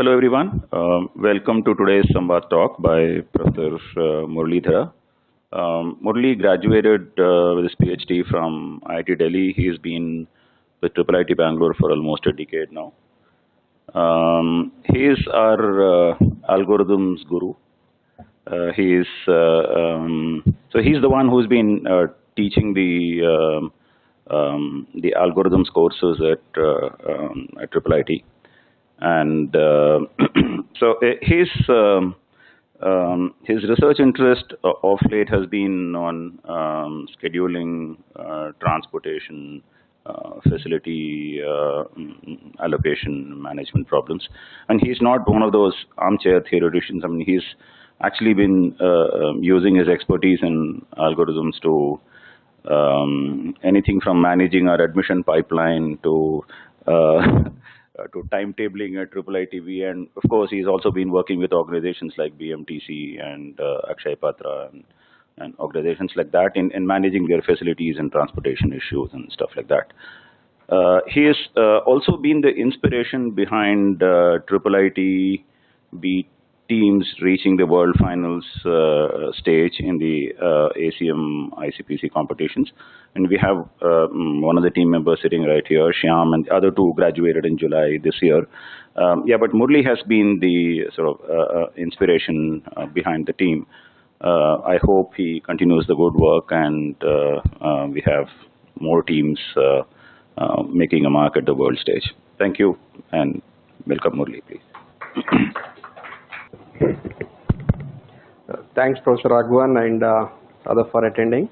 Hello everyone. Welcome to today's Samvaad-Talk by Professor Muralidhara. Murali graduated with his PhD from IIT Delhi. He's been with IIIT-Bangalore for almost a decade now. He is our algorithms guru. He's the one who's been teaching the algorithms courses at IIIT. And so his research interest of late has been on scheduling, transportation, facility allocation management problems. And he's not one of those armchair theoreticians. I mean, he's actually been using his expertise in algorithms to anything from managing our admission pipeline to timetabling at IIIT-B, and of course he's also been working with organizations like BMTC and Akshay Patra and organizations like that in managing their facilities and transportation issues and stuff like that. He has also been the inspiration behind IIIT-B teams reaching the world finals stage in the ACM ICPC competitions. And we have one of the team members sitting right here, Shyam, and the other two graduated in July this year. But Murli has been the sort of inspiration behind the team. I hope he continues the good work, and we have more teams making a mark at the world stage. Thank you, and welcome Murli, please. Thanks, Professor Ackman and other for attending.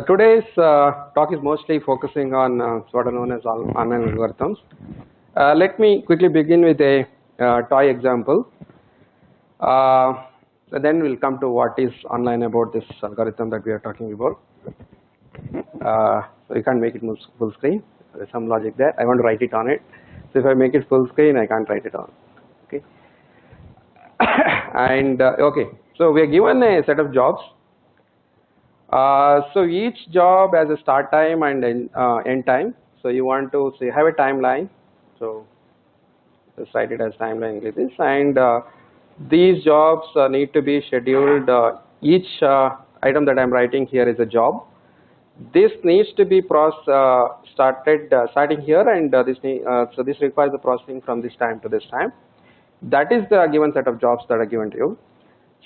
Today's talk is mostly focusing on what are known as online algorithms. Let me quickly begin with a toy example. Then we'll come to what is online about this algorithm that we are talking about. So you can't make it full screen. There's some logic there. I want to write it on it. So if I make it full screen, I can't write it on. Okay. Okay, so we are given a set of jobs. So each job has a start time and end time. So you want to say have a timeline. So just write it as timeline like this. And these jobs need to be scheduled. Each item that I'm writing here is a job. This needs to be starting here, and so this requires the processing from this time to this time. That is the given set of jobs that are given to you.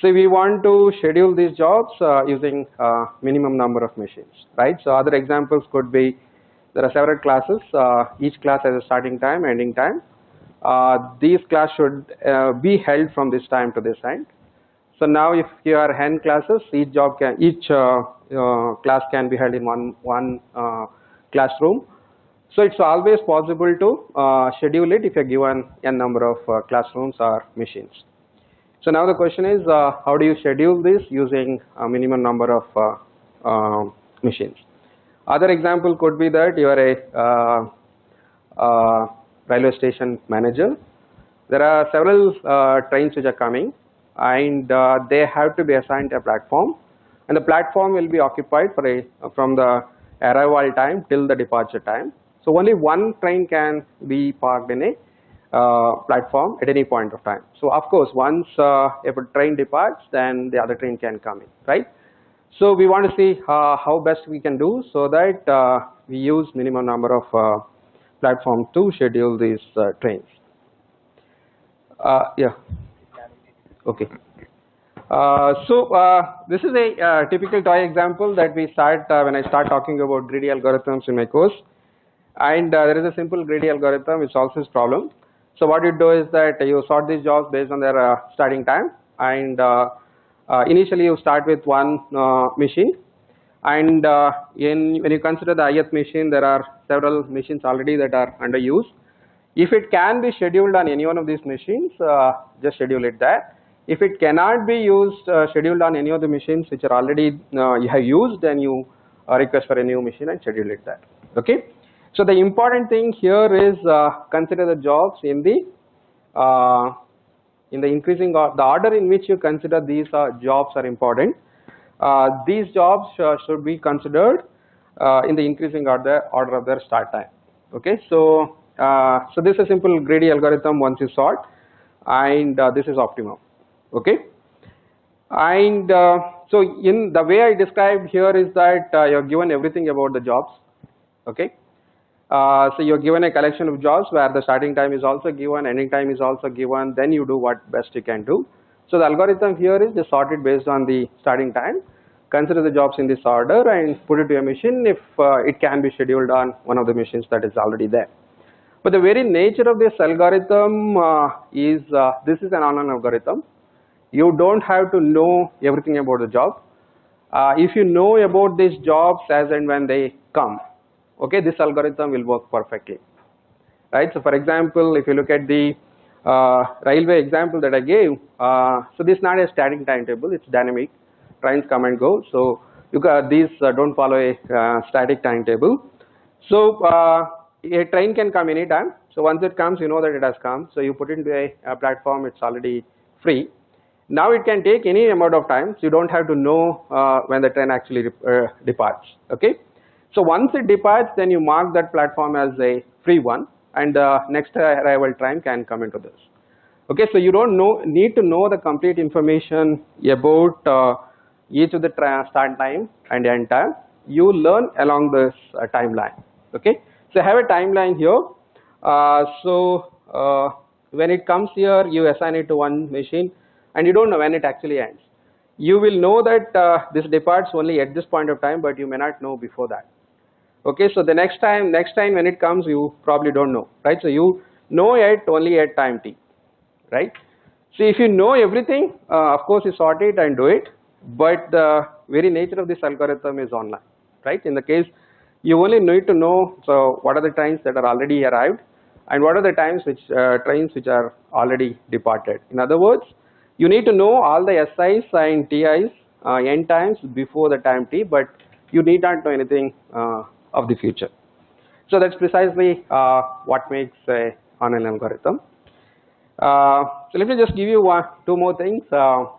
So we want to schedule these jobs using minimum number of machines, right? So other examples could be, there are several classes. Each class has a starting time, ending time. These classes should be held from this time to this time. So now if you are n classes, each class can be held in one classroom. So it's always possible to schedule it if you're given n number of classrooms or machines. So now the question is, how do you schedule this using a minimum number of machines? Other example could be that you are a railway station manager. There are several trains which are coming, and they have to be assigned a platform, and the platform will be occupied from the arrival time till the departure time. So only one train can be parked in a platform at any point of time. So of course, once if a train departs, then the other train can come in, right? So we want to see how best we can do so that we use minimum number of platforms to schedule these trains. Yeah. Okay. This is a typical toy example that we start when I start talking about greedy algorithms in my course. And there is a simple greedy algorithm which solves this problem. So what you do is that you sort these jobs based on their starting time, and initially you start with one machine, and when you consider the ith machine, there are several machines already that are under use. If it can be scheduled on any one of these machines, just schedule it there. If it cannot be scheduled on any of the machines which are already you have used, then you request for a new machine and schedule it there. Okay. So the important thing here is consider the jobs in the increasing the order in which you consider these jobs are important. These jobs should be considered in the increasing order of their start time. Okay, so So this is a simple greedy algorithm once you sort, and this is optimum. Okay, and so in the way I described here is that you're given everything about the jobs. Okay, so you're given a collection of jobs where the starting time is also given, ending time is also given, then you do what best you can do. So the algorithm here is just sorted based on the starting time, consider the jobs in this order and put it to a machine if it can be scheduled on one of the machines that is already there. But the very nature of this algorithm is this is an online algorithm. You don't have to know everything about the job. If you know about these jobs as and when they come, okay, this algorithm will work perfectly, right? So for example, if you look at the railway example that I gave, so this is not a static timetable, it's dynamic. Trains come and go, so these don't follow a static timetable. So a train can come anytime. So once it comes, you know that it has come. So you put it into a platform, it's already free. Now it can take any amount of time, so you don't have to know when the train actually departs. Okay. So once it departs, then you mark that platform as a free one, and the next arrival train can come into this. Okay, so you don't need to know the complete information about each of the start time and end time. You learn along this timeline. Okay, so I have a timeline here. When it comes here, you assign it to one machine, and you don't know when it actually ends. You will know that this departs only at this point of time, but you may not know before that. Okay, so the next time when it comes, you probably don't know, right? So you know it only at time t, right? So if you know everything, of course you sort it and do it, but the very nature of this algorithm is online, right? In the case, you only need to know, so what are the trains that are already arrived, and what are the trains which are already departed. In other words, you need to know all the SIs and TIs n times before the time t, but you need not know anything of the future. So that's precisely what makes an online algorithm. So let me just give you two more things. So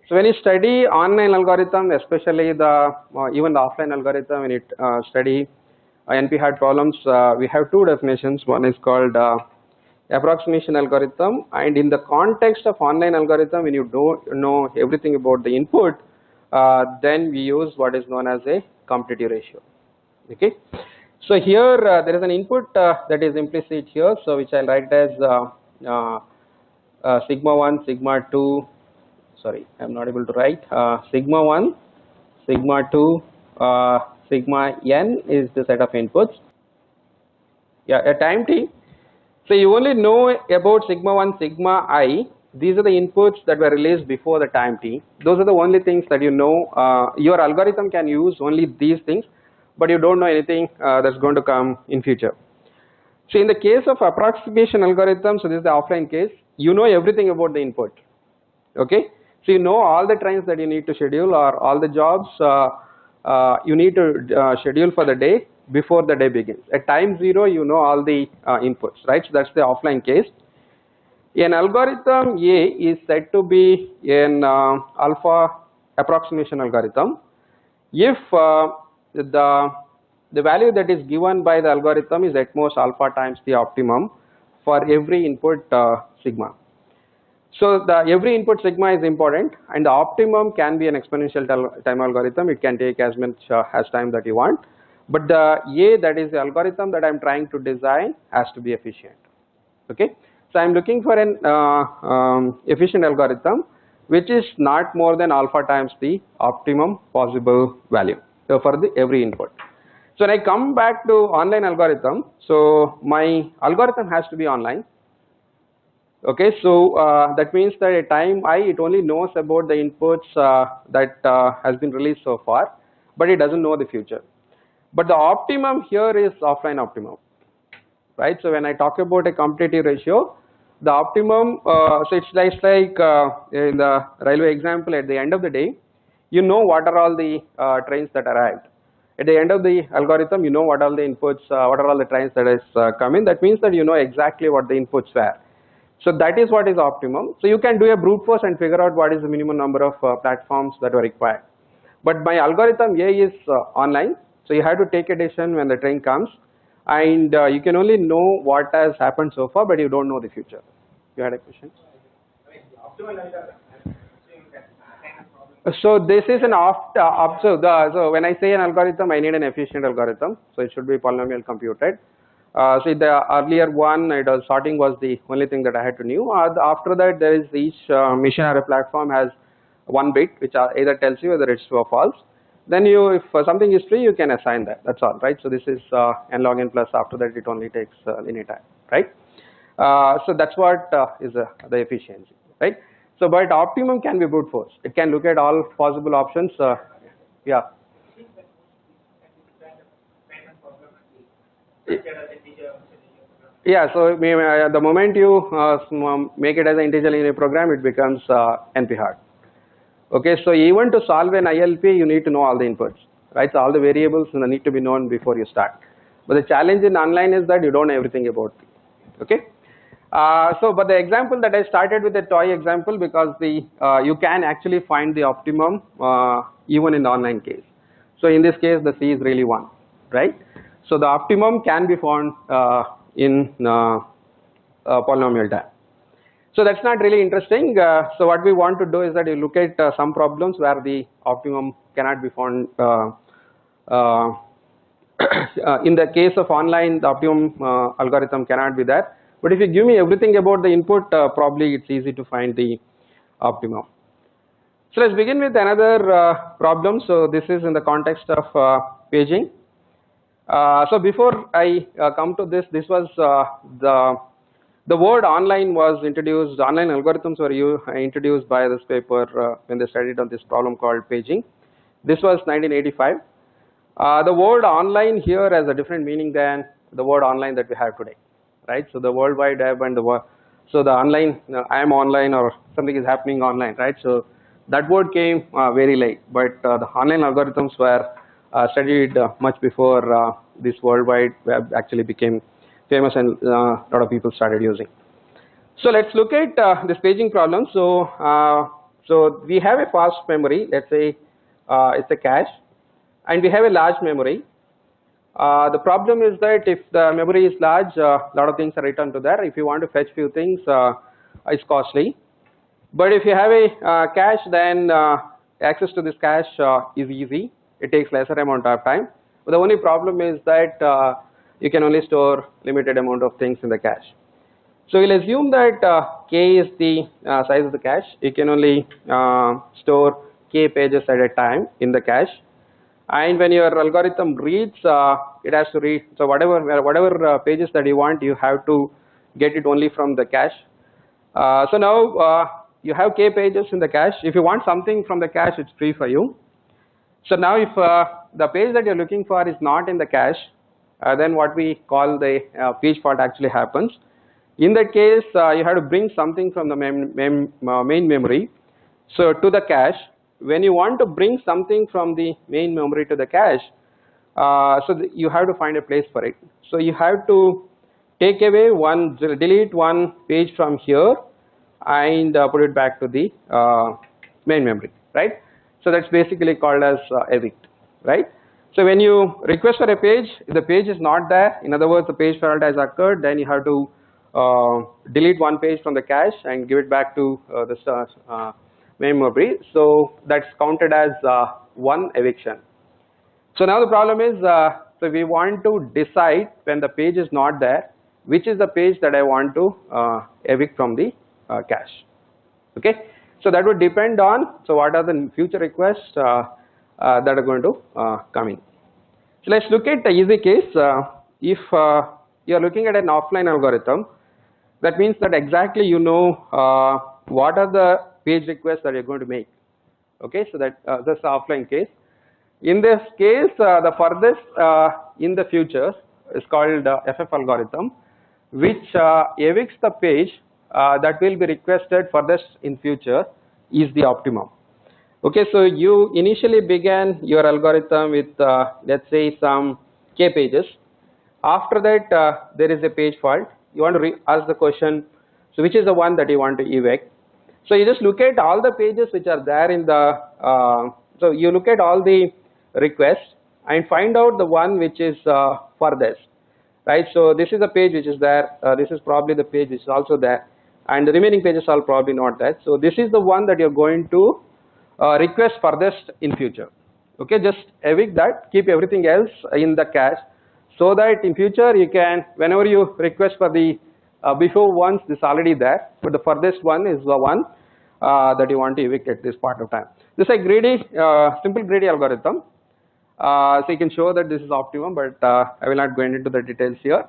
when you study online algorithm, especially the even the offline algorithm, when you study NP-hard problems, we have two definitions. One is called approximation algorithm, and in the context of online algorithm, when you don't know everything about the input, then we use what is known as a competitive ratio. Okay, so here there is an input that is implicit here, so which I'll write as sigma 1, sigma 2, sorry, I'm not able to write, sigma 1, sigma 2, sigma n is the set of inputs. Yeah, at time t, so you only know about sigma 1, sigma I, these are the inputs that were released before the time t. Those are the only things that you know. Your algorithm can use only these things, but you don't know anything that's going to come in future. So in the case of approximation algorithm, so this is the offline case, you know everything about the input. Okay, so you know all the trains that you need to schedule or all the jobs you need to schedule for the day before the day begins. At time 0, you know all the inputs, right? So that's the offline case. An algorithm A is said to be an alpha approximation algorithm if the value that is given by the algorithm is at most alpha times the optimum for every input sigma. So the every input sigma is important, and the optimum can be an exponential time algorithm. It can take as much as time that you want, but the A, that is the algorithm that I am trying to design, has to be efficient. Okay, so I am looking for an efficient algorithm which is not more than alpha times the optimum possible value, so for the every input. So when I come back to online algorithm, so my algorithm has to be online. Okay, so that means that at time I, it only knows about the inputs that has been released so far, but it doesn't know the future. But the optimum here is offline optimum, right? So when I talk about a competitive ratio, the optimum, so it's like in the railway example, at the end of the day, you know what are all the trains that arrived. At the end of the algorithm, you know what are all the inputs, what are all the trains that is coming. That means that you know exactly what the inputs were. So that is what is optimum. So you can do a brute force and figure out what is the minimum number of platforms that are required. But my algorithm A is online, so you have to take a decision when the train comes. and you can only know what has happened so far, but you don't know the future. You had a question? So this is an so when I say an algorithm, I need an efficient algorithm, so it should be polynomial computed. So the earlier one, sorting was the only thing that I had to know. After that, there is each machine or a platform has one bit which either tells you whether it's true or false. Then if something is free, you can assign that. That's all, right? So this is n log n plus. After that, it only takes linear time, right? So that's what is the efficiency, right? So, but optimum can be brute force. It can look at all possible options. Yeah. Yeah. So the moment you make it as an integer linear program, it becomes NP hard. Okay. So even to solve an ILP, you need to know all the inputs, right? So all the variables need to be known before you start. But the challenge in online is that you don't know everything about it. Okay. But the example that I started with the toy example, because you can actually find the optimum even in the online case. So in this case, the C is really 1, right? So the optimum can be found in polynomial time. So that's not really interesting. So what we want to do is that you look at some problems where the optimum cannot be found. In the case of online, the optimum algorithm cannot be there. But if you give me everything about the input, probably it's easy to find the optimum. So let's begin with another problem. So this is in the context of paging. So before I come to this was the word online was introduced. Online algorithms were introduced by this paper when they studied on this problem called paging. This was 1985. The word online here has a different meaning than the word online that we have today, right? So the World Wide Web and so the online, I am online or something is happening online, right? So that word came very late, but the online algorithms were studied much before this World Wide Web actually became famous and a lot of people started using. So let's look at this paging problem. So we have a fast memory, let's say it's a cache, and we have a large memory. The problem is that if the memory is large, a lot of things are written to there. If you want to fetch few things, it's costly. But if you have a cache, then access to this cache is easy. It takes lesser amount of time. But the only problem is that you can only store limited amount of things in the cache. So we'll assume that k is the size of the cache. You can only store k pages at a time in the cache. And when your algorithm reads, it has to read. So whatever pages that you want, you have to get it only from the cache. So now you have k pages in the cache. If you want something from the cache, it's free for you. So now if the page that you're looking for is not in the cache, then what we call the page fault actually happens. In that case, you have to bring something from the main memory, so to the cache. When you want to bring something from the main memory to the cache, you have to find a place for it. So you have to delete one page from here and put it back to the main memory, right? So that's basically called as evict, right? So when you request for a page, if the page is not there, in other words, the page fault has occurred, then you have to delete one page from the cache and give it back to the main memory. So that's counted as one eviction. So now the problem is, so we want to decide when the page is not there, which is the page that I want to evict from the cache. Okay. So that would depend on, so what are the future requests that are going to come in. So let's look at the easy case. If you are looking at an offline algorithm, that means that exactly you know what are the page requests that you're going to make. Okay, so that's the offline case. In this case, the furthest in the future is called FF algorithm, which evicts the page that will be requested furthest in future is the optimum. Okay, so you initially began your algorithm with let's say some k pages. After that, there is a page fault. You want to ask the question, so which is the one that you want to evict? So you just look at all the pages which are there in the, so you look at all the requests and find out the one which is furthest. right? So this is the page which is there, this is probably the page which is also there, and the remaining pages are probably not there. So this is the one that you're going to request furthest in future. Okay, just evict that, keep everything else in the cache, so that in future you can, whenever you request for the before ones, this is already there, but the furthest one is the one that you want to evict at this point of time. This is a greedy, simple greedy algorithm. So you can show that this is optimum, but I will not go into the details here.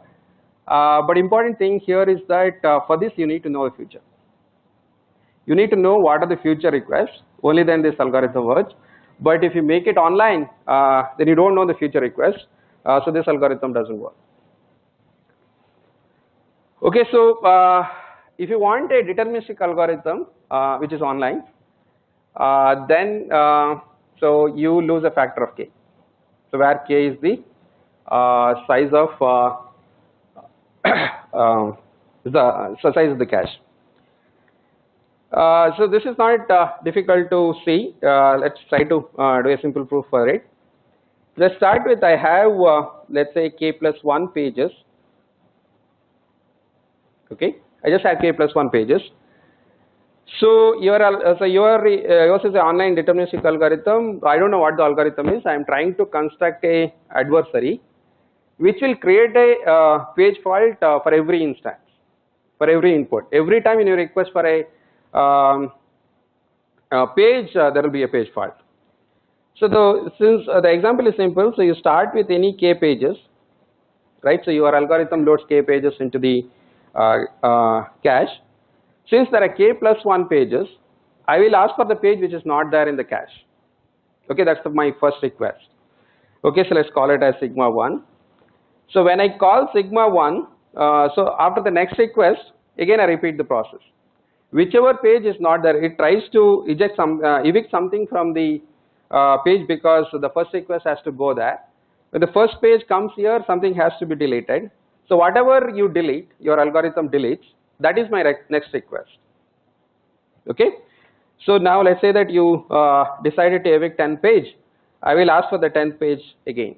But important thing here is that for this you need to know the future. You need to know what are the future requests, only then this algorithm works. But if you make it online, then you don't know the future requests, so this algorithm doesn't work. Okay, so if you want a deterministic algorithm which is online, then so you lose a factor of k. So where k is the size of size of the cache. So this is not difficult to see. Let's try to do a simple proof for it. Let's start with, I have let's say k plus 1 pages. Okay, I just have k plus 1 pages. So yours is an online deterministic algorithm. I don't know what the algorithm is. I am trying to construct a adversary which will create a page fault for every instance, for every input. Every time when you request for a page, there will be a page fault. So since the example is simple, so you start with any k pages, right? So your algorithm loads k pages into the cache. Since there are k plus 1 pages, I will ask for the page which is not there in the cache. Okay, that's my first request. Okay, so let's call it as sigma 1. So when I call sigma 1, so after the next request, again I repeat the process. Whichever page is not there, it tries to evict something from the page, because the first request has to go there. When the first page comes here, something has to be deleted. So whatever you delete, your algorithm deletes, that is my next request. Okay, so now let's say that you decided to evict 10 page, I will ask for the 10th page again.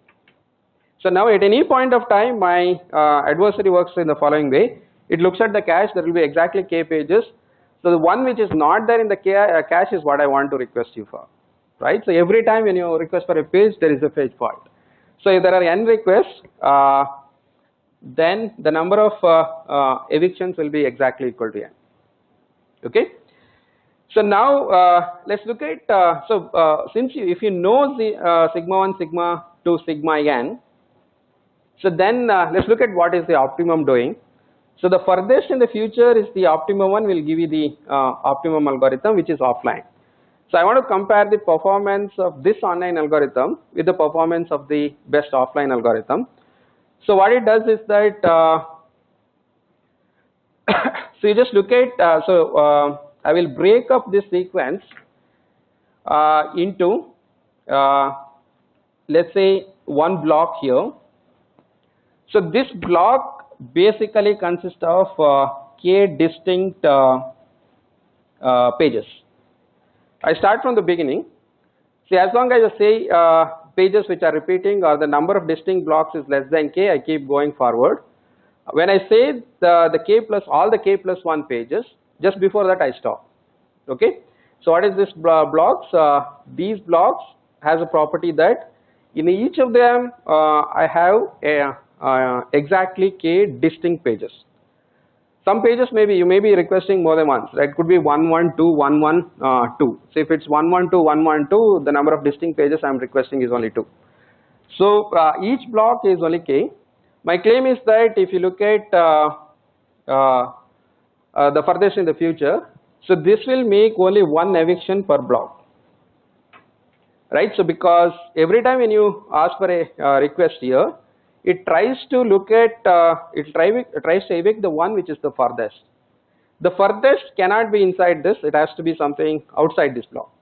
So now at any point of time, my adversary works in the following way. It looks at the cache, there will be exactly k pages. So the one which is not there in the cache is what I want to request you for, right? So every time when you request for a page, there is a page fault. So if there are n requests, then the number of evictions will be exactly equal to n. Okay. So now let's look at, since if you know the sigma 1, sigma 2, sigma n, so then let's look at what is the optimum doing. So the furthest in the future is the optimum one, will give you the optimum algorithm which is offline. So I want to compare the performance of this online algorithm with the performance of the best offline algorithm. So what it does is that, so you just look at, I will break up this sequence into, let's say, one block here. So this block basically consists of k distinct pages. I start from the beginning. See, as long as I say pages which are repeating or the number of distinct blocks is less than k, I keep going forward. When I say the k plus all the k plus 1 pages, just before that I stop. Okay. So what is this blocks? These blocks has a property that in each of them I have a exactly k distinct pages. Some pages you may be requesting more than once. It could be 1, 1, 2, 1, 1, 2. So if it's 1, 1, 2, 1, 1, 2, the number of distinct pages I am requesting is only 2. So each block is only k. My claim is that if you look at the furthest in the future, so this will make only one eviction per block. Right? So because every time when you ask for a request here, it tries to look at, it tries to evict the one which is the furthest. The furthest cannot be inside this, it has to be something outside this block.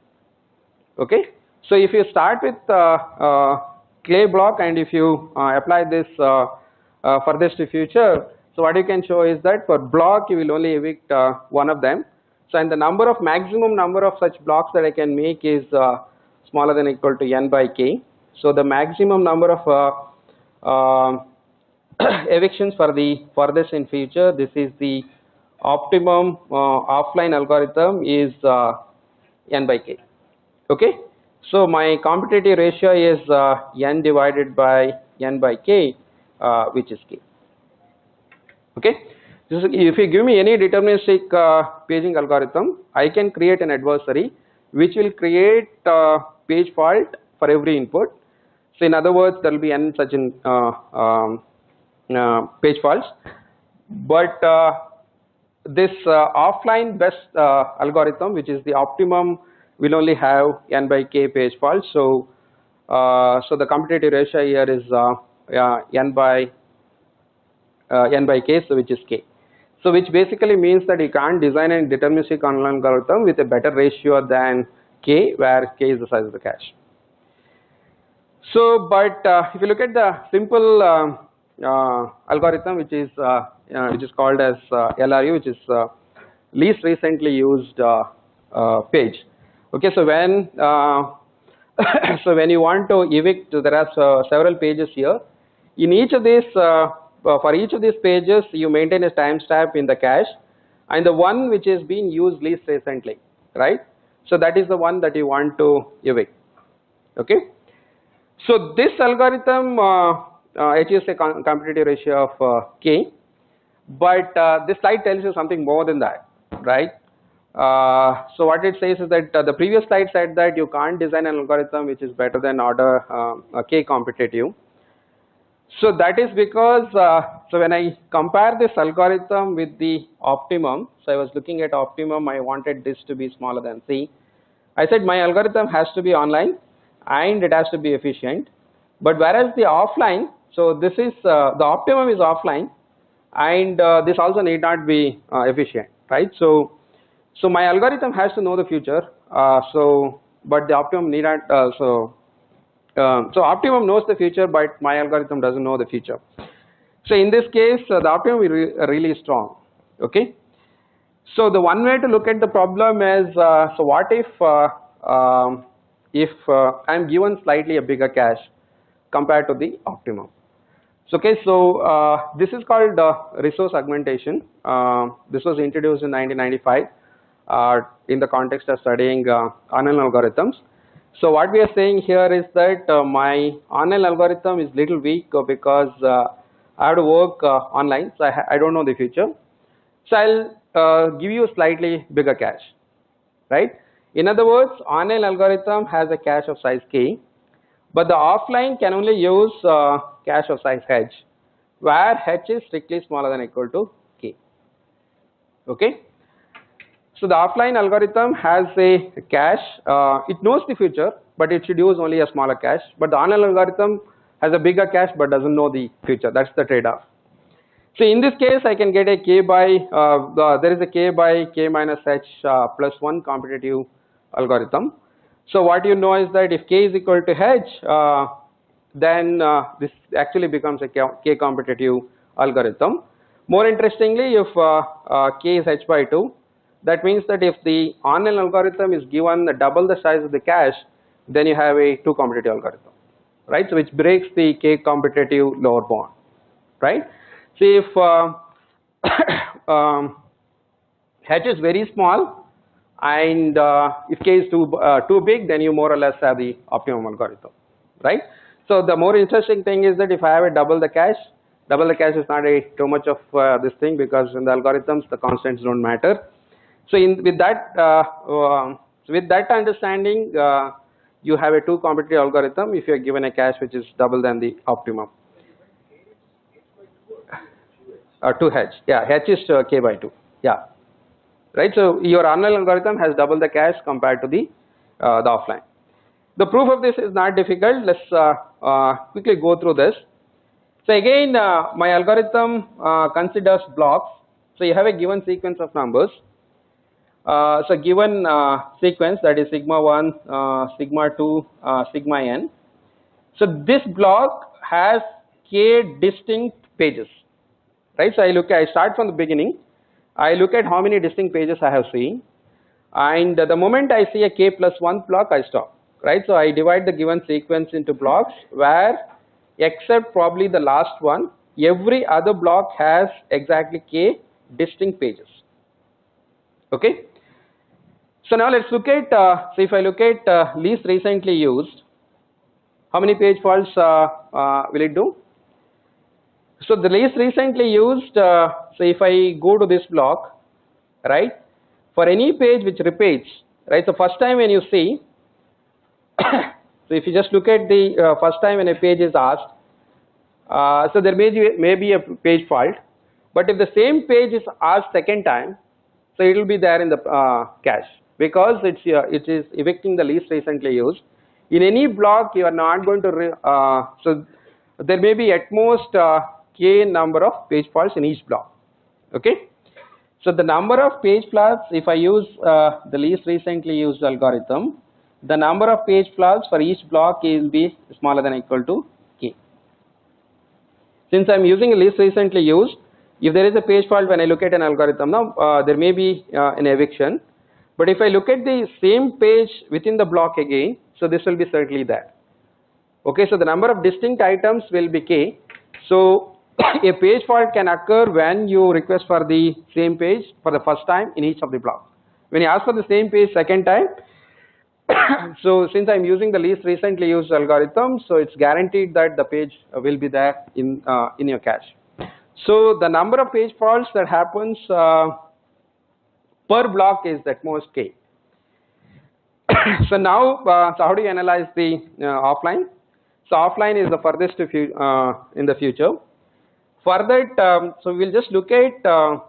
Okay. So if you start with clay block and if you apply this furthest to future, so what you can show is that for block you will only evict one of them. So and the maximum number of such blocks that I can make is smaller than or equal to n by k. So the maximum number of evictions for the furthest in future. This is the optimum offline algorithm is n by k. Okay, so my competitive ratio is n divided by n by k, which is k. Okay, if you give me any deterministic paging algorithm, I can create an adversary which will create page fault for every input. So in other words, there will be n such page faults, but this offline best algorithm, which is the optimum, will only have n by k page faults. So so the competitive ratio here is n by k, so which is k. So which basically means that you can't design a deterministic online algorithm with a better ratio than k, where k is the size of the cache. So, but if you look at the simple algorithm, which is called as LRU, which is least recently used page. Okay, so when so when you want to evict, there are several pages here. In each of these, for each of these pages, you maintain a timestamp in the cache, and the one which is being used least recently, right? So that is the one that you want to evict. Okay. So this algorithm achieves a competitive ratio of k, but this slide tells you something more than that, right? So what it says is that the previous slide said that you can't design an algorithm which is better than order k competitive. So that is because so when I compare this algorithm with the optimum, so I was looking at optimum, I wanted this to be smaller than c. I said my algorithm has to be online and it has to be efficient, but whereas the offline, so this is the optimum is offline, and this also need not be efficient, right? So my algorithm has to know the future, but the optimum need not. So optimum knows the future, but my algorithm doesn't know the future. So in this case, the optimum is really strong. Okay. So the one way to look at the problem is, so what if I'm given slightly a bigger cache compared to the optimum? So okay, so this is called resource augmentation. This was introduced in 1995 in the context of studying online algorithms. So what we are saying here is that my online algorithm is little weak because I have to work online, so I don't know the future. So I'll give you a slightly bigger cache, right? In other words, online algorithm has a cache of size k, but the offline can only use cache of size h, where h is strictly smaller than or equal to k. Okay. So the offline algorithm has a cache, it knows the future, but it should use only a smaller cache. But the online algorithm has a bigger cache but doesn't know the future. That's the trade-off. So in this case, I can get a k by, there is a k by k minus h plus 1 competitive algorithm. So what you know is that if k is equal to h, then this actually becomes a k competitive algorithm. More interestingly, if k is h by 2, that means that if the online algorithm is given double the size of the cache, then you have a 2 competitive algorithm, right? So which breaks the k competitive lower bound, right? So if h is very small and if k is too big, then you more or less have the optimum algorithm, right? So the more interesting thing is that if I have a double the cache is not too much of this thing, because in the algorithms the constants don't matter. So with that understanding, you have a 2 competitive algorithm if you are given a cache which is double than the optimum. 2h, yeah, h is k by 2, yeah, right. So your online algorithm has double the cache compared to the offline. The proof of this is not difficult. Let's quickly go through this. So again, my algorithm considers blocks. So you have a given sequence of numbers. So given sequence, that is sigma 1, sigma 2, sigma n. So this block has k distinct pages, right? So I start from the beginning. I look at how many distinct pages I have seen, and the moment I see a k plus 1 block, I stop, right? So I divide the given sequence into blocks where, except probably the last one, every other block has exactly k distinct pages. Okay. So now let's look at, so if I look at least recently used, how many page faults will it do? So the least recently used, so if I go to this block, right, for any page which repeats, right, so first time when you see, so if you just look at the first time when a page is asked, so there may be a page fault, but if the same page is asked second time, so it will be there in the cache, because it is evicting the least recently used. In any block you are not going to, so there may be at most k number of page faults in each block. Okay. So the number of page faults, if I use the least recently used algorithm, the number of page faults for each block will be smaller than or equal to k. Since I am using a least recently used, if there is a page fault when I look at an algorithm, now there may be an eviction, but if I look at the same page within the block again, so this will be certainly there. Okay, so the number of distinct items will be k. So a page fault can occur when you request for the same page for the first time in each of the blocks. When you ask for the same page second time, so since I'm using the least recently used algorithm, so it's guaranteed that the page will be there in your cache. So the number of page faults that happens per block is at most k. So now, so how do you analyze the offline? So offline is the furthest in the future. For that, so we'll just look at a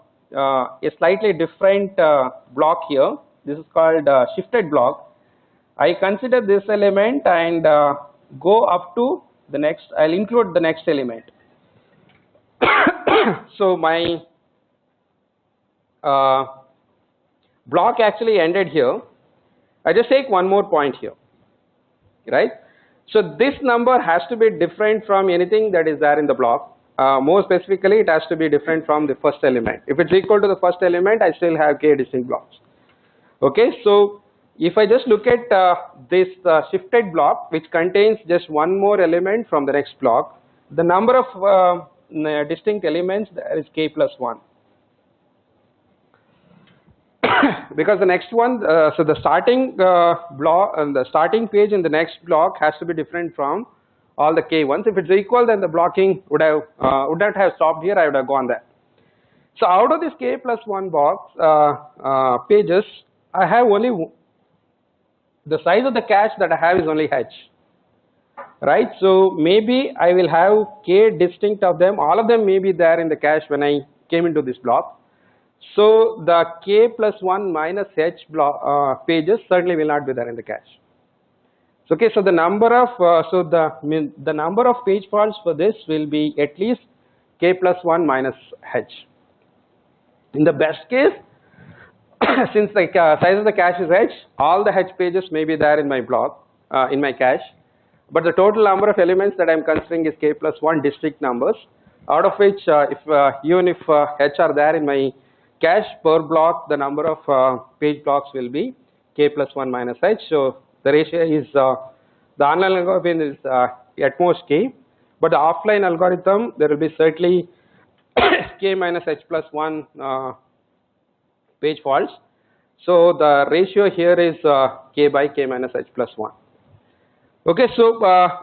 slightly different block here. This is called shifted block. I consider this element and go up to the next. I'll include the next element. So my block actually ended here. I just take one more point here, right? So this number has to be different from anything that is there in the block. More specifically, it has to be different from the first element. If it's equal to the first element, I still have k distinct blocks. Okay, so if I just look at this shifted block, which contains just one more element from the next block, the number of distinct elements there is k plus 1. Because the next one, so the starting block and the starting page in the next block has to be different from all the k ones. If it's equal, then the blocking would not have stopped here. I would have gone there. So out of this k plus 1 box pages, I have only the size of the cache that I have is only h, right? So maybe I will have k distinct of them. All of them may be there in the cache when I came into this block. So the k plus 1 minus h block pages certainly will not be there in the cache. So, okay, so the number of the number of page faults for this will be at least k plus 1 minus h. In the best case, since the size of the cache is h, all the h pages may be there in my block, in my cache, but the total number of elements that I am considering is k plus 1 distinct numbers, out of which even if h are there in my cache per block, the number of page blocks will be k plus 1 minus h. So the ratio is the online algorithm is at most k, but the offline algorithm there will be certainly k minus h plus 1 page faults. So the ratio here is k by k minus h plus 1. Okay, so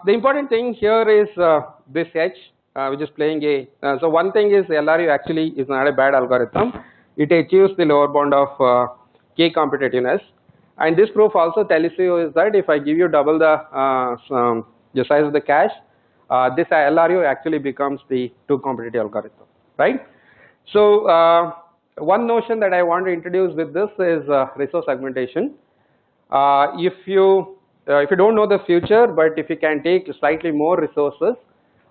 the important thing here is this h, which is playing a. So one thing is LRU actually is not a bad algorithm. It achieves the lower bound of k competitiveness, and this proof also tells you is that if I give you double the size of the cache, this LRU actually becomes the 2 competitive algorithm, right? So one notion that I want to introduce with this is resource augmentation. If you don't know the future, but if you can take slightly more resources,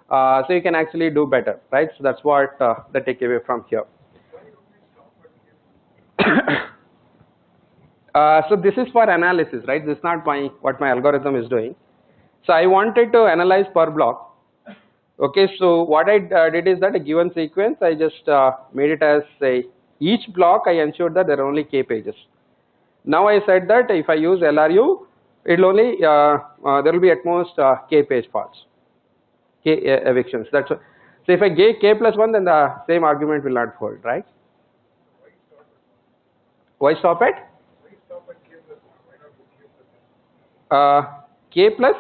so you can actually do better, right? So that's what the takeaway from here. So this is for analysis, right? This is not what my algorithm is doing. So I wanted to analyze per block. Okay, so what I did is that a given sequence, I just made it as each block I ensured that there are only k pages. Now I said that if I use LRU, it will only there will be at most k page faults, k evictions. So if I give k plus 1, then the same argument will not hold, right? Why stop at? K plus?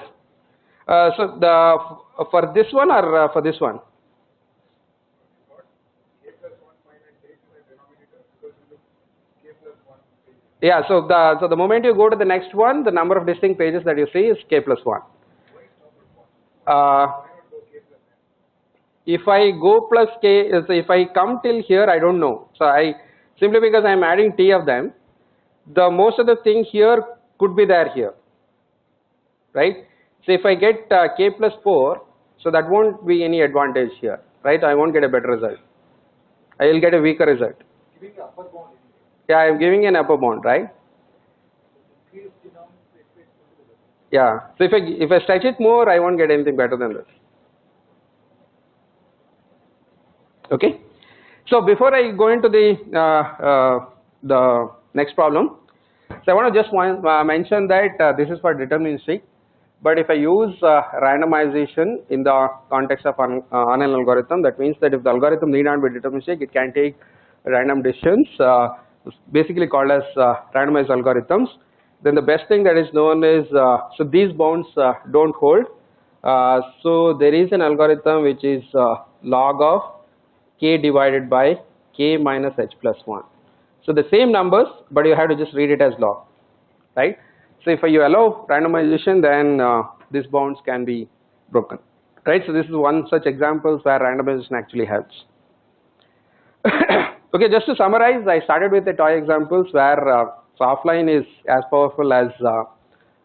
So the for this one or for this one? Yeah, so the moment you go to the next one, the number of distinct pages that you see is k plus 1. If I go plus k, so if I come till here, I don't know. So I simply because I am adding t of them, the most of the thing here could be there here, right? So if I get k plus 4, so that won't be any advantage here, right? I won't get a better result. I will get a weaker result. Yeah, I am giving an upper bound, right? Yeah. So if I stretch it more, I won't get anything better than this. Okay. So before I go into the next problem, so I want to just mention that this is for deterministic. But if I use randomization in the context of an algorithm, that means that if the algorithm need not be deterministic, it can take random decisions, basically called as randomized algorithms. Then the best thing that is known is, so these bounds don't hold. So there is an algorithm which is log of k divided by k minus h plus 1. So the same numbers, but you have to just read it as log, right? So if you allow randomization, then these bounds can be broken, right? So this is one such example where randomization actually helps. Okay, just to summarize, I started with the toy examples where so offline is as powerful as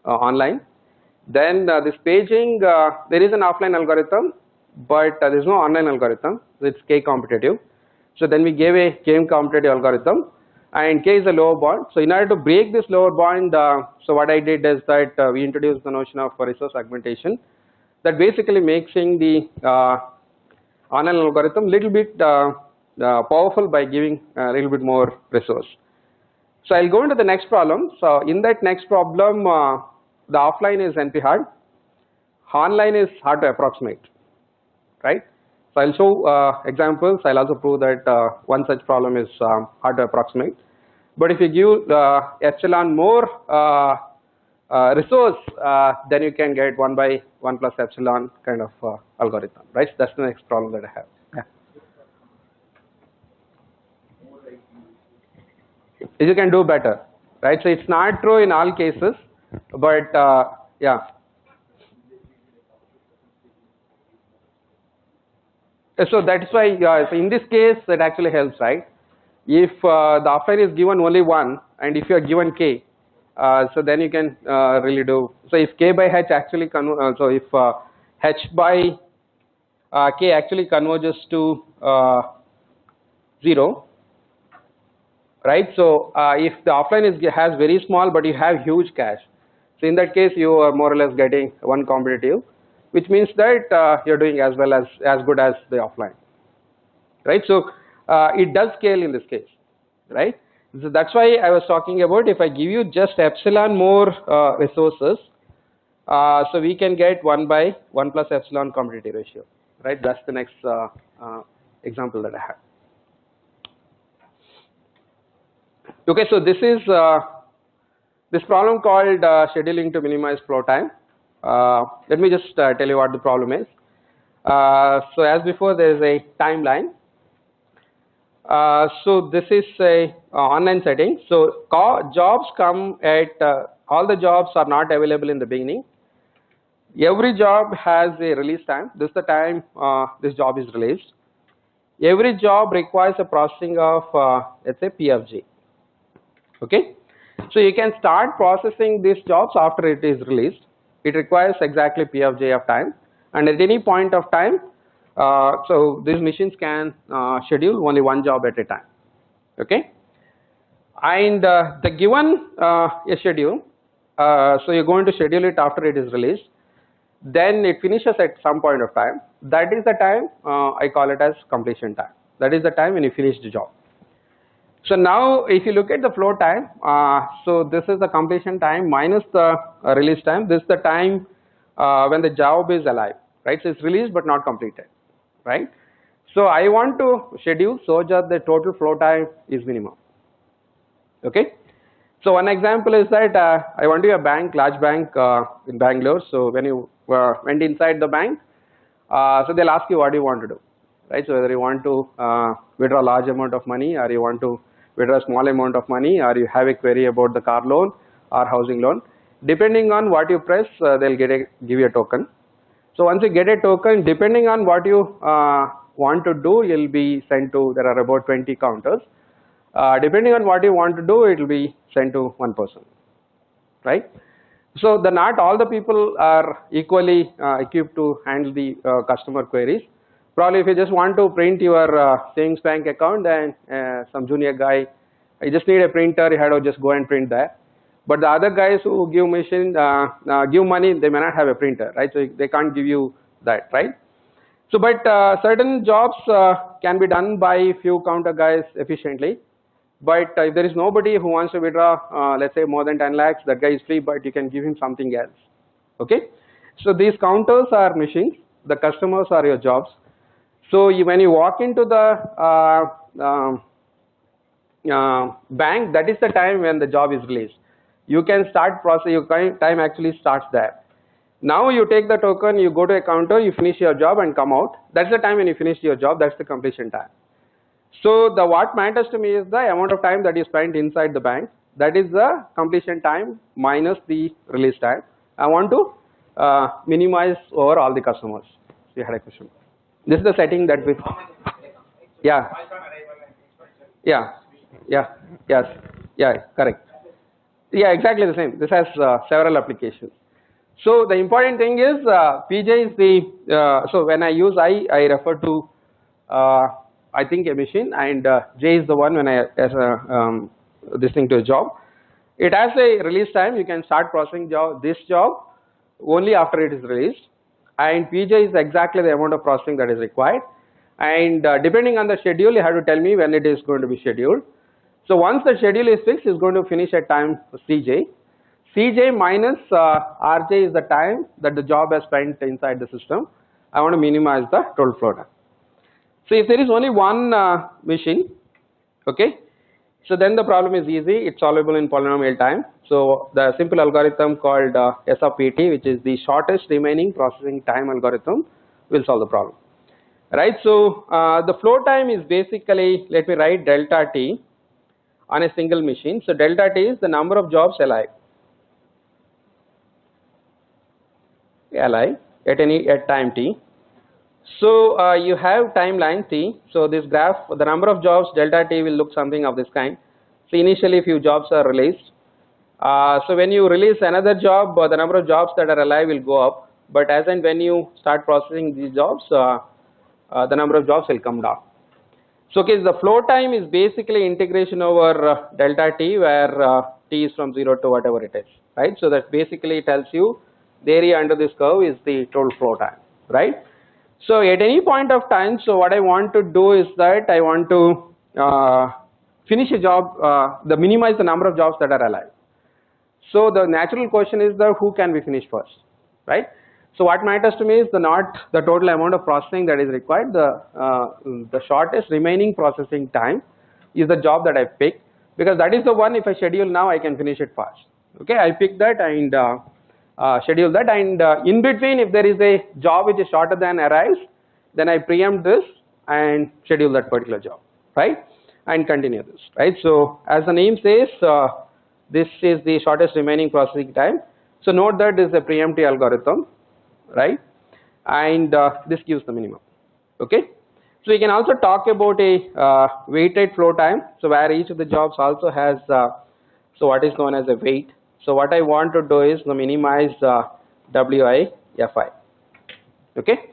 online. Then this paging, there is an offline algorithm, but there is no online algorithm. It's k competitive. So then we gave a k competitive algorithm, and k is a lower bound. So in order to break this lower bound, so what I did is that we introduced the notion of resource augmentation, that basically making the online algorithm little bit powerful by giving a little bit more resource. So I'll go into the next problem. So in that next problem, the offline is NP hard, online is hard to approximate, right? So I'll show examples. I'll also prove that one such problem is hard to approximate. But if you give epsilon more resource, then you can get 1 by 1 plus epsilon kind of algorithm, right? So that's the next problem that I have. Yeah. You can do better, right? So it's not true in all cases, but yeah. So that's why so in this case it actually helps, right? If the offline is given only 1 and if you are given k, so then you can really do. So if k by h actually so if h by k actually converges to 0, right? So if the offline has very small but you have huge cache, so in that case you are more or less getting one competitive, which means that you're doing as well as good as the offline, right? So it does scale in this case, right? So that's why I was talking about if I give you just epsilon more resources, so we can get 1 by 1 plus epsilon competitive ratio, right? That's the next example that I have. Okay, so this is this problem called scheduling to minimize flow time. Let me just tell you what the problem is. So as before, there is a timeline. So this is a online setting. So jobs come at all the jobs are not available in the beginning. Every job has a release time. This is the time this job is released. Every job requires a processing of let's say P of G. Okay, so you can start processing these jobs after it is released. It requires exactly P of J of time, and at any point of time, so these machines can schedule only one job at a time. Okay, and the given schedule, so you're going to schedule it after it is released. Then it finishes at some point of time. That is the time I call it as completion time. That is the time when you finish the job. So now if you look at the flow time, so this is the completion time minus the release time. This is the time when the job is alive, right? So it's released but not completed, right? So I want to schedule so that the total flow time is minimum. Okay. So one example is that I want to be a bank, large bank in Bangalore. So when you went inside the bank, so they'll ask you what do you want to do, right? So whether you want to withdraw a large amount of money, or you want to withdraw a small amount of money, or you have a query about the car loan or housing loan. Depending on what you press, they'll give you a token. So once you get a token, depending on what you want to do, you'll be sent to, there are about 20 counters. Depending on what you want to do, it will be sent to one person, right? So not all the people are equally equipped to handle the customer queries. Probably if you just want to print your savings bank account, then some junior guy, you just need a printer, you have to just go and print that. But the other guys who give give money, they may not have a printer, right? So they can't give you that, right? So but certain jobs can be done by few counter guys efficiently. But if there is nobody who wants to withdraw, let's say more than 10 lakhs, that guy is free, but you can give him something else. Okay. So these counters are machines, the customers are your jobs. So when you walk into the bank, that is the time when the job is released. You can start process, your time actually starts there. Now you take the token, you go to a counter, you finish your job and come out. That's the time when you finish your job, that's the completion time. So what matters to me is the amount of time that you spent inside the bank. That is the completion time minus the release time. I want to minimize over all the customers. So you had a question. This is the setting that we. Yeah. Yeah. Yeah. Yes. Yeah. Correct. Yeah. Exactly the same. This has several applications. So the important thing is PJ is the. So when I use I refer to. I think a machine, and J is the one when I this thing to a job. It has a release time. You can start processing this job only after it is released, and PJ is exactly the amount of processing that is required. And depending on the schedule, you have to tell me when it is going to be scheduled. So once the schedule is fixed, it's going to finish at time CJ. CJ minus RJ is the time that the job has spent inside the system. I want to minimize the total flow time. So if there is only one machine, okay, so then the problem is easy, it's solvable in polynomial time. So the simple algorithm called SRPT, which is the shortest remaining processing time algorithm, will solve the problem, right? So the flow time is basically, let me write delta T on a single machine. So delta T is the number of jobs alive at time T. So you have timeline T. So this graph, the number of jobs delta T will look something of this kind. So initially few jobs are released. So when you release another job, the number of jobs that are alive will go up. But as and when you start processing these jobs, the number of jobs will come down. So okay, the flow time is basically integration over delta T, where T is from 0 to whatever it is, right? So that basically tells you the area under this curve is the total flow time, right? So at any point of time, so what I want to do is that I want to finish a job, minimize the number of jobs that are alive. So the natural question is that who can we finish first, right? So what matters to me is not the total amount of processing that is required. The shortest remaining processing time is the job that I pick, because that is the one, if I schedule now, I can finish it fast. Okay, I pick that and schedule that, and in between, if there is a job which is shorter than arrives, then I preempt this and schedule that particular job, right? And continue this, right? So as the name says, this is the shortest remaining processing time. So note that this is a preemptive algorithm, right? And this gives the minimum. Okay. So we can also talk about a weighted flow time. So where each of the jobs also has so what is known as a weight. So what I want to do is to minimize WI FI. Okay.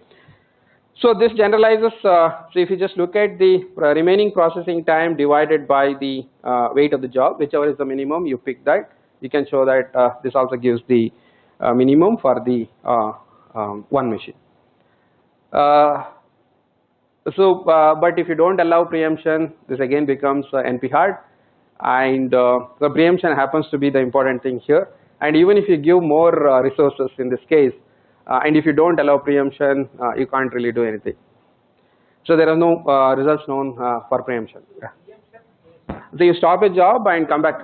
So this generalizes. So if you just look at the remaining processing time divided by the weight of the job, whichever is the minimum, you pick that. You can show that this also gives the minimum for the one machine. But if you don't allow preemption, this again becomes NP hard, and the preemption happens to be the important thing here. And even if you give more resources in this case, and if you don't allow preemption, you can't really do anything. So there are no results known for preemption. Yeah. So you stop a job and come back.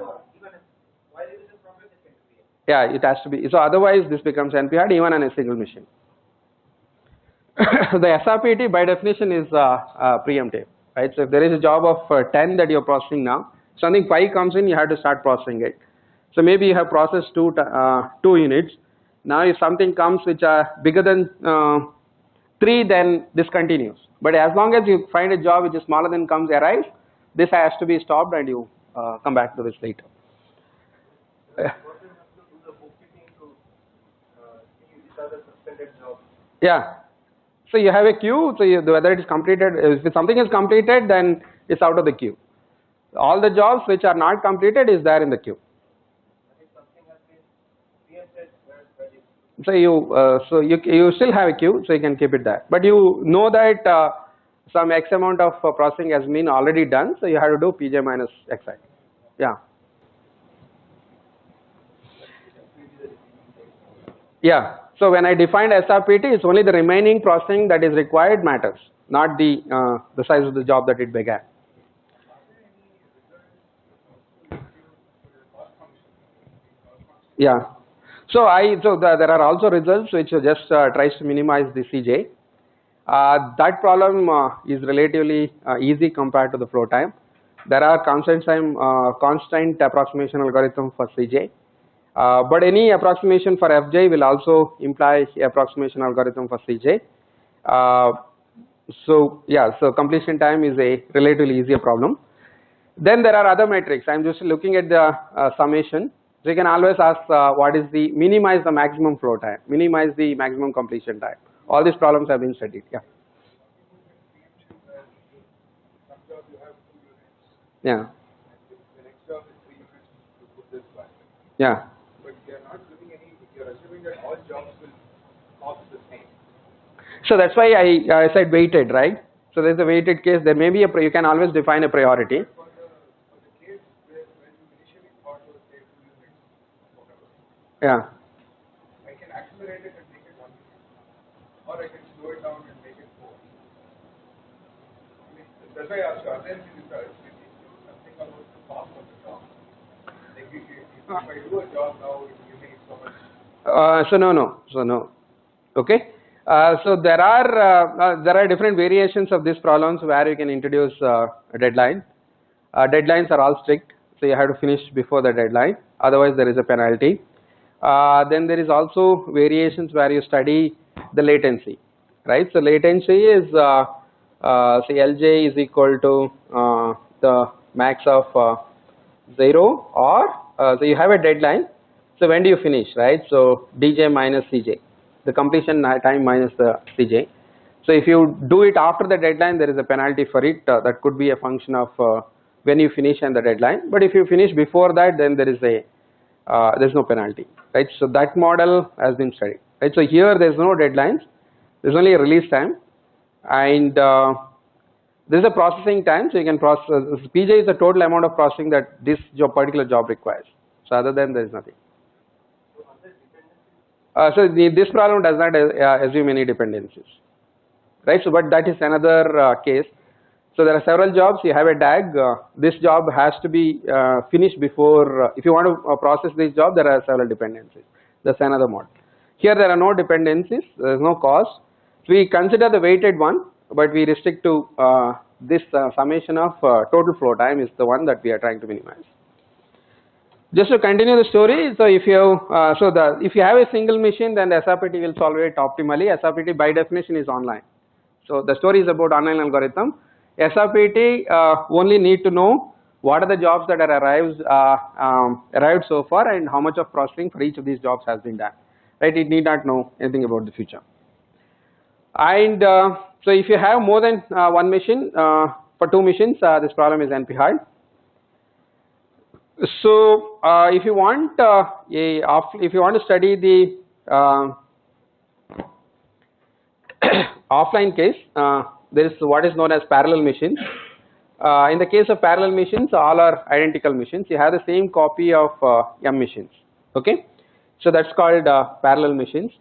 Yeah, it has to be. So otherwise this becomes NP-hard even on a single machine. The SRPT by definition is preemptive, right? So if there is a job of 10 that you're processing now, something 5 comes in, you have to start processing it. So maybe you have processed two units. Now if something comes which are bigger than 3, then this continues. But as long as you find a job which is smaller than arrives, this has to be stopped and you come back to this later. Yeah. So you have a queue, so whether it is completed, if something is completed, then it's out of the queue. All the jobs which are not completed is there in the queue. So you still have a queue, so you can keep it there. But you know that some X amount of processing has been already done, so you have to do Pj minus Xi. Yeah. Yeah. So when I defined SRPT, it's only the remaining processing that is required matters, not the size of the job that it began. Yeah. So there are also results which just tries to minimize the CJ. That problem is relatively easy compared to the flow time. There are constant approximation algorithm for CJ. But any approximation for Fj will also imply approximation algorithm for CJ. So completion time is a relatively easier problem. Then there are other metrics. I'm just looking at the summation. So you can always ask what is the minimize the maximum flow time, minimize the maximum completion time. All these problems have been studied. Yeah. Yeah. Yeah. So that's why I said weighted, right? So there's a weighted case. There may be you can always define a priority. Yeah. I can accelerate it and make it 1 minute, or I can slow it down and make it 4. I mean, that's why I asked you, other something about the cost of the job. Like if I do a job now, it will make so much. So no. Okay. So there are different variations of these problems where you can introduce a deadline. Deadlines are all strict, so you have to finish before the deadline. Otherwise, there is a penalty. Then there is also variations where you study the latency, right? So latency is say Lj is equal to the max of 0, or so you have a deadline. So when do you finish, right? So Dj minus Cj, the completion time minus the Cj. So if you do it after the deadline, there is a penalty for it. That could be a function of when you finish and the deadline. But if you finish before that, then there is there's no penalty, right? So that model has been studied, right? So here there's no deadlines, there's only a release time, and there's a processing time. So you can process. Pj is the total amount of processing that this particular job requires. So other than there is nothing. So this problem does not assume any dependencies, right? So but that is another case. So there are several jobs. You have a DAG. This job has to be finished before. If you want to process this job, there are several dependencies. That's another model. Here there are no dependencies. There is no cost. So we consider the weighted one, but we restrict to this summation of total flow time is the one that we are trying to minimize. Just to continue the story, so if you have a single machine, then the SRPT will solve it optimally. SRPT by definition is online. So the story is about online algorithm. SRPT only need to know what are the jobs that are arrived so far and how much of processing for each of these jobs has been done. Right? It need not know anything about the future. And so if you have more than one machine, for 2 machines, this problem is NP-hard. So if you want to study the offline case, there is what is known as parallel machines. In the case of parallel machines, all are identical machines. You have the same copy of M machines. Okay, so that's called parallel machines.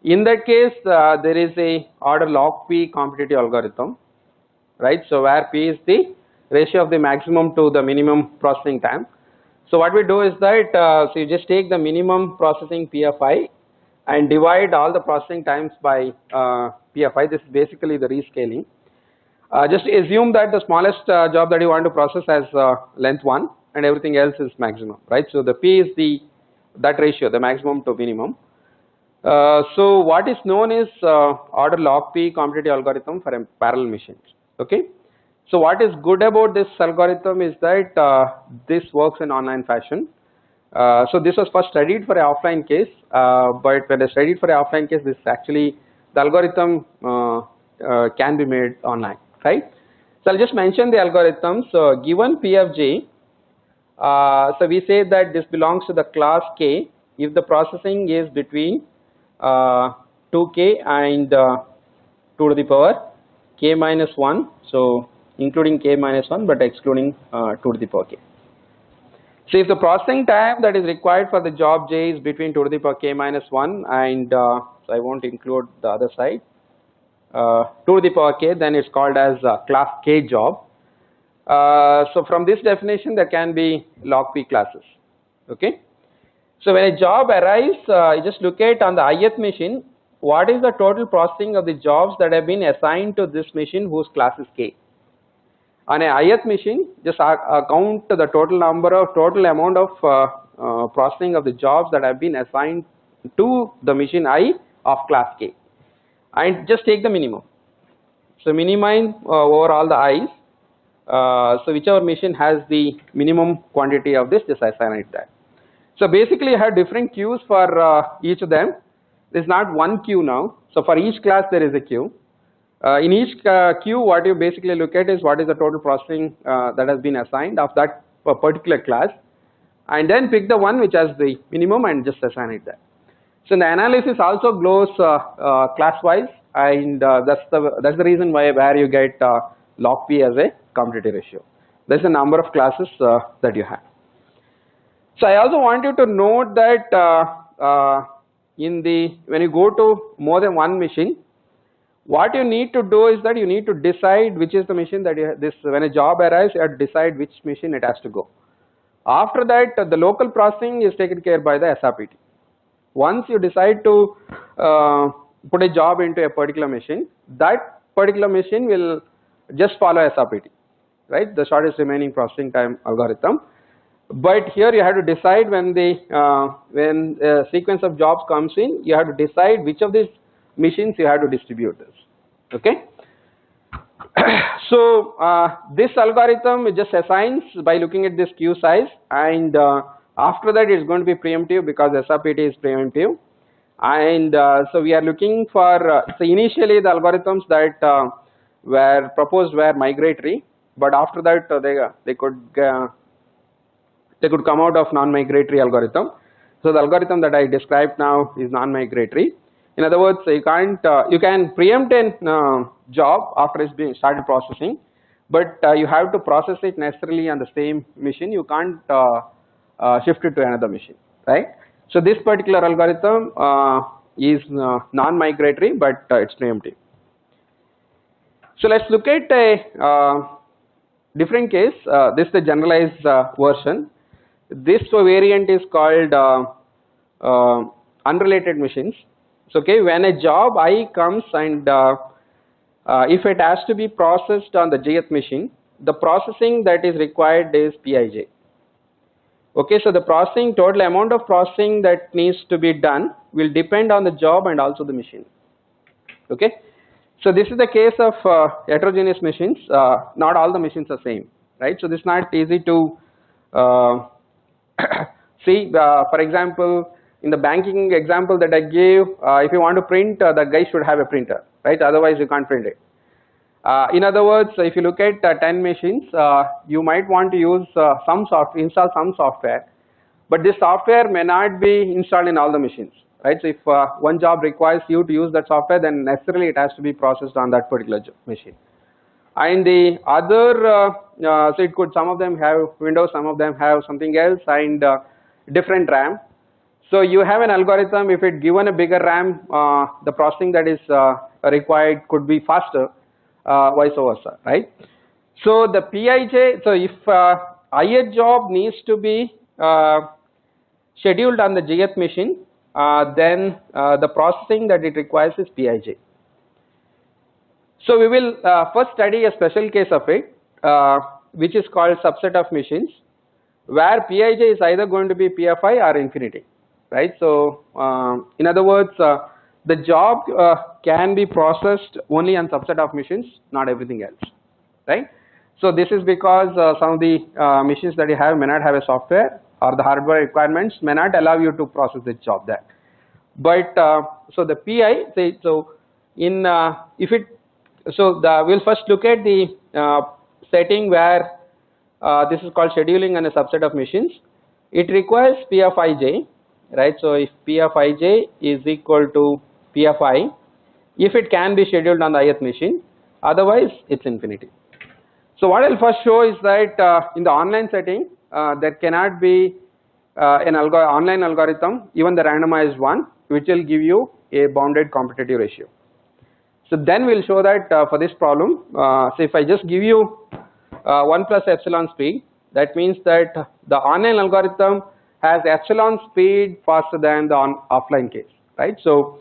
In that case, there is a order log p competitive algorithm. right? So where P is the ratio of the maximum to the minimum processing time. So what we do is that, so you just take the minimum processing P of I and divide all the processing times by P of I. This is basically the rescaling. Just assume that the smallest job that you want to process has length 1 and everything else is maximum, right? So the P is that ratio, the maximum to minimum. So what is known is order log P commutative algorithm for parallel machines. Okay. So what is good about this algorithm is that this works in online fashion. So this was first studied for an offline case, but when I studied for an offline case, this actually the algorithm can be made online, right? So I'll just mention the algorithm. So given P of J, so we say that this belongs to the class K if the processing is between 2k and 2 to the power k minus 1. So including k minus 1 but excluding 2 to the power k. So if the processing time that is required for the job J is between 2 to the power k minus 1 and so I won't include the other side 2 to the power k, then it's called as class K job. So from this definition there can be log P classes. Okay. So when a job arrives, you just look at on the ith machine what is the total processing of the jobs that have been assigned to this machine whose class is K. On a ith machine, just count the total amount of processing of the jobs that have been assigned to the machine I of class K, and just take the minimum. So minimize over all the i's. So whichever machine has the minimum quantity of this, just assign it that. So basically you have different queues for each of them. There is not one queue now. So for each class there is a queue. In each queue what you basically look at is what is the total processing that has been assigned of that particular class, and then pick the one which has the minimum and just assign it that. So the analysis also goes class wise, and that's the reason why where you get log P as a commutative ratio. There is a number of classes that you have. So I also want you to note that when you go to more than one machine, what you need to do is that you need to decide which is the machine that when a job arrives, you have to decide which machine it has to go. After that, the local processing is taken care by the SRPT. Once you decide to put a job into a particular machine, that particular machine will just follow SRPT, right? The shortest remaining processing time algorithm. But here you have to decide when a sequence of jobs comes in, you have to decide which of these machines you have to distribute this. Okay. So this algorithm just assigns by looking at this queue size, and after that it's going to be preemptive because SRPT is preemptive, and so we are looking for so initially the algorithms that were proposed were migratory, but after that they could come out of non-migratory algorithm. So the algorithm that I described now is non-migratory. In other words, you can preempt a job after it's been started processing, but you have to process it necessarily on the same machine. You can't shift it to another machine, right? So this particular algorithm is non-migratory, but it's preemptive. So let's look at a different case. This is the generalized version. This variant is called unrelated machines. So okay, when a job I comes and if it has to be processed on the jth machine, the processing that is required is Pij. Okay, so the total amount of processing that needs to be done will depend on the job and also the machine. Okay, so this is the case of heterogeneous machines. Not all the machines are same, right? So this is not easy to see. For example, in the banking example that I gave, if you want to print, the guy should have a printer, right? Otherwise you can't print it. In other words, if you look at 10 machines, you might want to use install some software, but this software may not be installed in all the machines, right? So if one job requires you to use that software, then necessarily it has to be processed on that particular machine. And the other, so it could, some of them have Windows, some of them have something else, and different RAM. So you have an algorithm, if it given a bigger RAM, the processing that is required could be faster. vice versa, right? So the Pij, so if ith job needs to be scheduled on the jth machine, then the processing that it requires is Pij. So we will first study a special case of it, which is called subset of machines, where Pij is either going to be Pfi or infinity, right? So in other words, the job can be processed only on subset of machines, not everything else, right? So this is because some of the machines that you have may not have a software, or the hardware requirements may not allow you to process this job there. But so the Pi, say, so in if it, so we'll first look at the setting where this is called scheduling on a subset of machines. It requires P of ij, right? So if P of ij is equal to P of I, if it can be scheduled on the ith machine, otherwise it's infinity. So what I'll first show is that in the online setting, there cannot be an online algorithm, even the randomized one, which will give you a bounded competitive ratio. So then we'll show that for this problem, so if I just give you 1 plus epsilon speed, that means that the online algorithm has epsilon speed faster than the offline case, right? So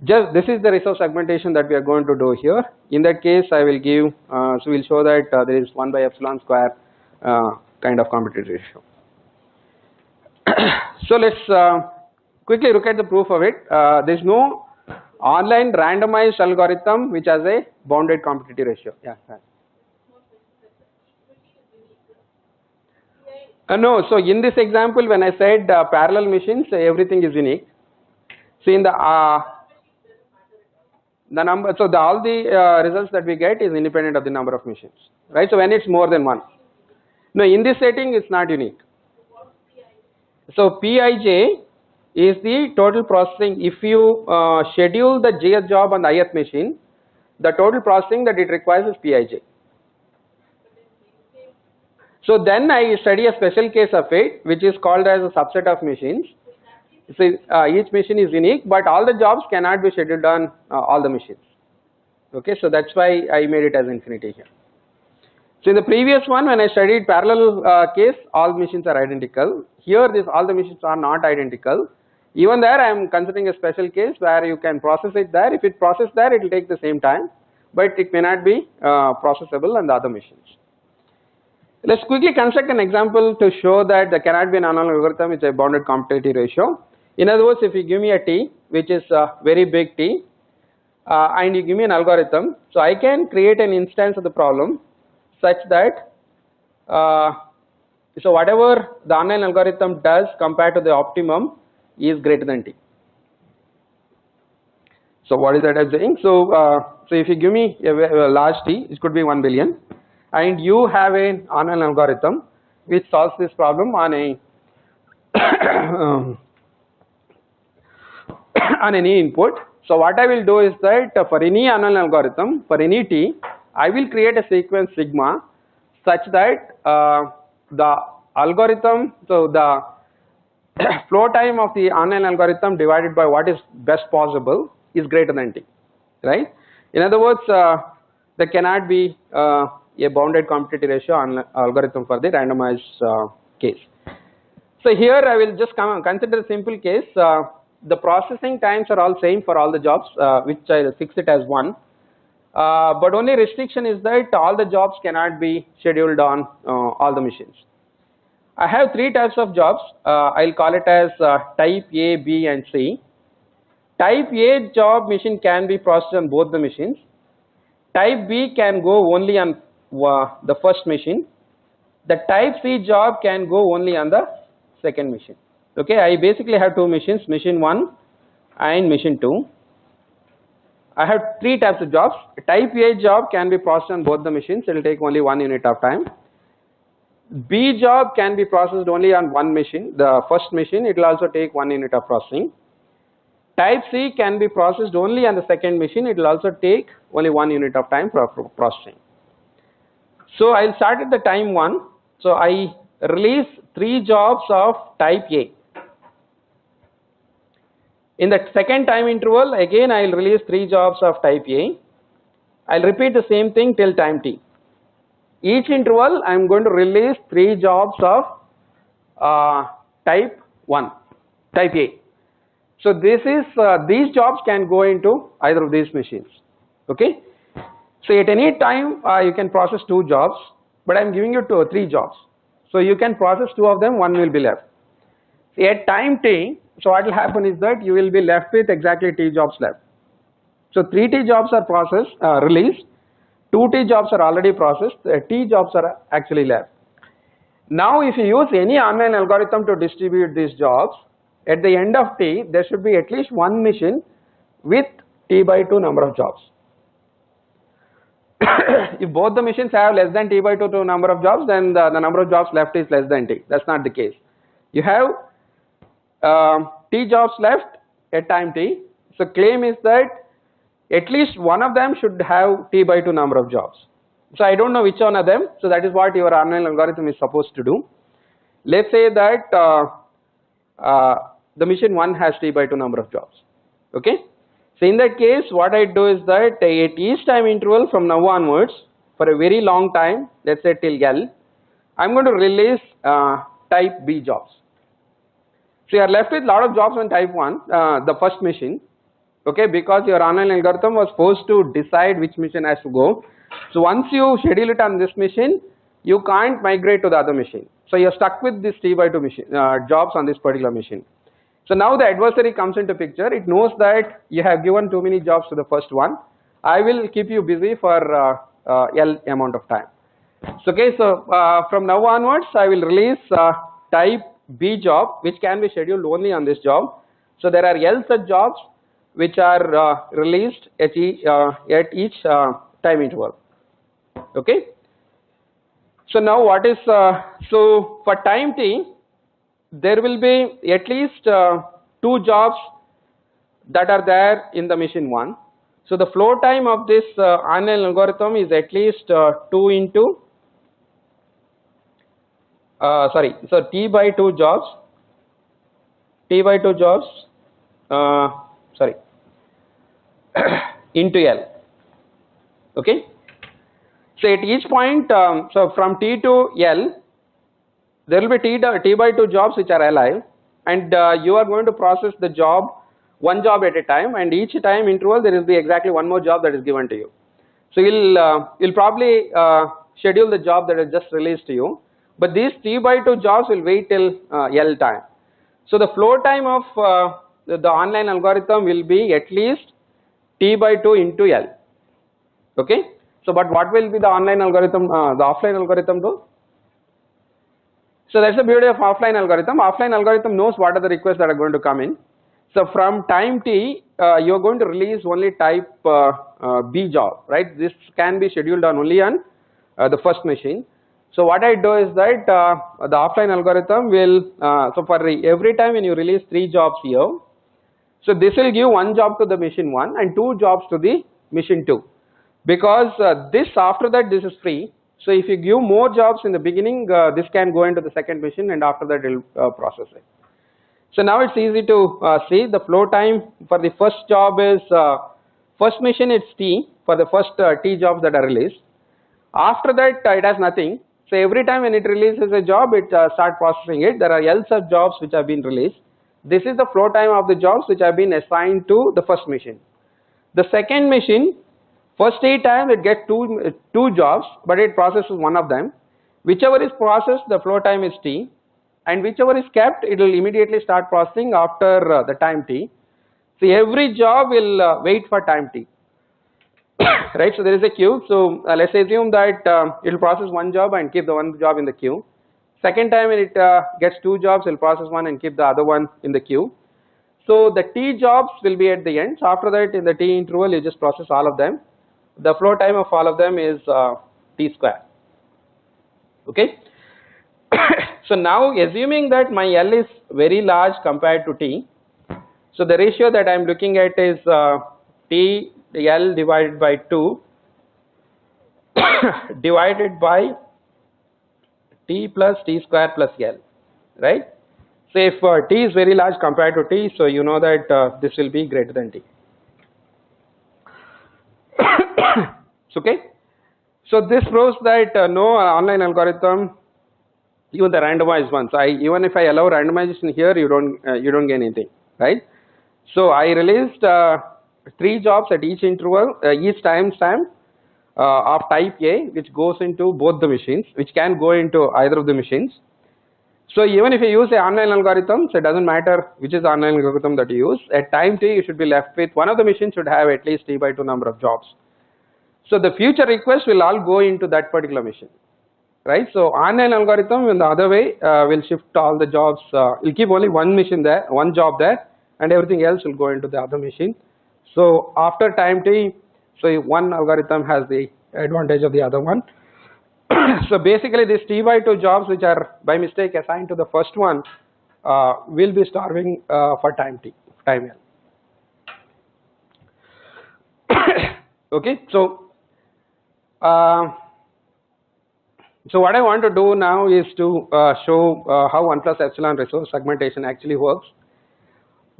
just this is the resource segmentation that we are going to do here. In that case, I will give, so we'll show that there is 1 by epsilon square kind of competitive ratio. So let's quickly look at the proof of it. There is no online randomized algorithm which has a bounded competitive ratio. Yeah. No, so in this example, when I said parallel machines, everything is unique. So in the number, so all the results that we get is independent of the number of machines, right? So when it's more than one. No, in this setting, it's not unique. So Pij is the total processing. If you schedule the jth job on the ith machine, the total processing that it requires is Pij. So then I study a special case of it, which is called as a subset of machines. So each machine is unique, but all the jobs cannot be scheduled on all the machines. Okay, so that's why I made it as infinity here. So in the previous one, when I studied parallel case, all machines are identical. Here, all the machines are not identical. Even there, I am considering a special case where you can process it there. If it processed there, it will take the same time, but it may not be processable on the other machines. Let's quickly construct an example to show that there cannot be an online algorithm with a bounded competitive ratio. In other words, if you give me a T, which is a very big T, and you give me an algorithm, so I can create an instance of the problem such that, so whatever the online algorithm does compared to the optimum is greater than T. So what is that I'm saying? So, so if you give me a large T, it could be 1 billion, and you have an online algorithm which solves this problem on a on any input. So what I will do is that for any online algorithm, for any T, I will create a sequence sigma such that the algorithm, so the flow time of the online algorithm divided by what is best possible is greater than T, right? In other words, there cannot be a bounded competitive ratio on algorithm for the randomized case. So here I will just consider a simple case. The processing times are all same for all the jobs, which I will fix it as 1. But only restriction is that all the jobs cannot be scheduled on all the machines. I have 3 types of jobs. I'll call it as type A, B and C. Type A job machine can be processed on both the machines. Type B can go only on the first machine. The type C job can go only on the second machine. Okay, I basically have 2 machines, machine 1 and machine 2. I have 3 types of jobs. Type A job can be processed on both the machines. It will take only 1 unit of time. B job can be processed only on one machine, the first machine. It will also take 1 unit of processing. Type C can be processed only on the second machine. It will also take only 1 unit of time for processing. So I will start at the time 1. So I release 3 jobs of type A. In the second time interval, again I will release 3 jobs of type A, I'll repeat the same thing till time t. Each interval I am going to release 3 jobs of type 1, type A. So this is these jobs can go into either of these machines. Okay. So at any time you can process 2 jobs, but I am giving you 3 jobs. So you can process 2 of them, 1 will be left. At time t, so what will happen is that you will be left with exactly t jobs left. So 3 t jobs are processed, released, 2 t jobs are already processed, t jobs are actually left. Now if you use any online algorithm to distribute these jobs, at the end of t, there should be at least one machine with t by 2 number of jobs. If both the machines have less than t by 2 number of jobs, then the number of jobs left is less than t. That's not the case. You have t jobs left at time t. So claim is that at least one of them should have t by 2 number of jobs. So I don't know which one of them. So that is what your online algorithm is supposed to do. Let's say that the machine 1 has t by 2 number of jobs. Okay. So in that case, what I do is that at each time interval from now onwards, for a very long time, let's say till L, I'm going to release type B jobs. So you are left with a lot of jobs on type 1, the first machine, okay, because your online algorithm was forced to decide which machine has to go. So once you schedule it on this machine, you can't migrate to the other machine. So you're stuck with this t by 2 machine, jobs on this particular machine. So now the adversary comes into picture. It knows that you have given too many jobs to the first one. I will keep you busy for L amount of time. So, okay, so from now onwards, I will release type B job, which can be scheduled only on this job. So there are L such jobs which are released at each time interval. Okay. So now what is so for time t, there will be at least 2 jobs that are there in the machine 1. So the flow time of this online algorithm is at least 2 into so t by 2 jobs into L. Okay. So at each point, so from t to L, there will be t by 2 jobs which are alive, and you are going to process the job, one job at a time, and each time interval there will be exactly one more job that is given to you. So you'll probably schedule the job that is just released to you, but these t by 2 jobs will wait till L time. So the flow time of the online algorithm will be at least t by 2 into L. Okay. So but what will be the online algorithm, the offline algorithm do? So that's the beauty of offline algorithm. Offline algorithm knows what are the requests that are going to come in. So from time t, you are going to release only type B job, right? This can be scheduled on only on the first machine. So what I do is that the offline algorithm will, so for every time when you release 3 jobs here, so this will give 1 job to the machine 1 and 2 jobs to the machine 2. Because this after that this is free. So if you give more jobs in the beginning, this can go into the second machine, and after that it will process it. So now it's easy to see the flow time for the first job is first machine it's t for the first t jobs that are released. After that it has nothing. So every time when it releases a job, it start processing it. There are L sub jobs which have been released. This is the flow time of the jobs which have been assigned to the first machine. The second machine, first time it gets two jobs, but it processes one of them. Whichever is processed, the flow time is t, and whichever is kept, it will immediately start processing after the time t. So every job will wait for time t. Right, so there is a queue. So let's assume that it will process one job and keep the one job in the queue. Second time when it gets 2 jobs, it will process one and keep the other one in the queue. So the t jobs will be at the end. So after that, in the t interval, you just process all of them. The flow time of all of them is t square. Okay. So now assuming that my L is very large compared to t, so the ratio that I am looking at is t L divided by 2 divided by t plus t square plus L, right? So if t is very large compared to t, so you know that this will be greater than t. Okay. So this proves that no online algorithm, even the randomized ones, even if I allow randomization here, you don't get anything, right? So I released 3 jobs at each interval, each time stamp of type A, which goes into both the machines, which can go into either of the machines. So even if you use the online algorithm, so it doesn't matter which is the online algorithm that you use, at time t you should be left with one of the machines should have at least t/2 number of jobs. So the future requests will all go into that particular machine, right? So online algorithm in the other way will shift all the jobs, will keep only one machine there, one job there, and everything else will go into the other machine. So after time t, so one algorithm has the advantage of the other one. So basically these t/2 jobs which are by mistake assigned to the first one will be starving for time t, time L. Okay, so what I want to do now is to show how 1 plus epsilon resource segmentation actually works.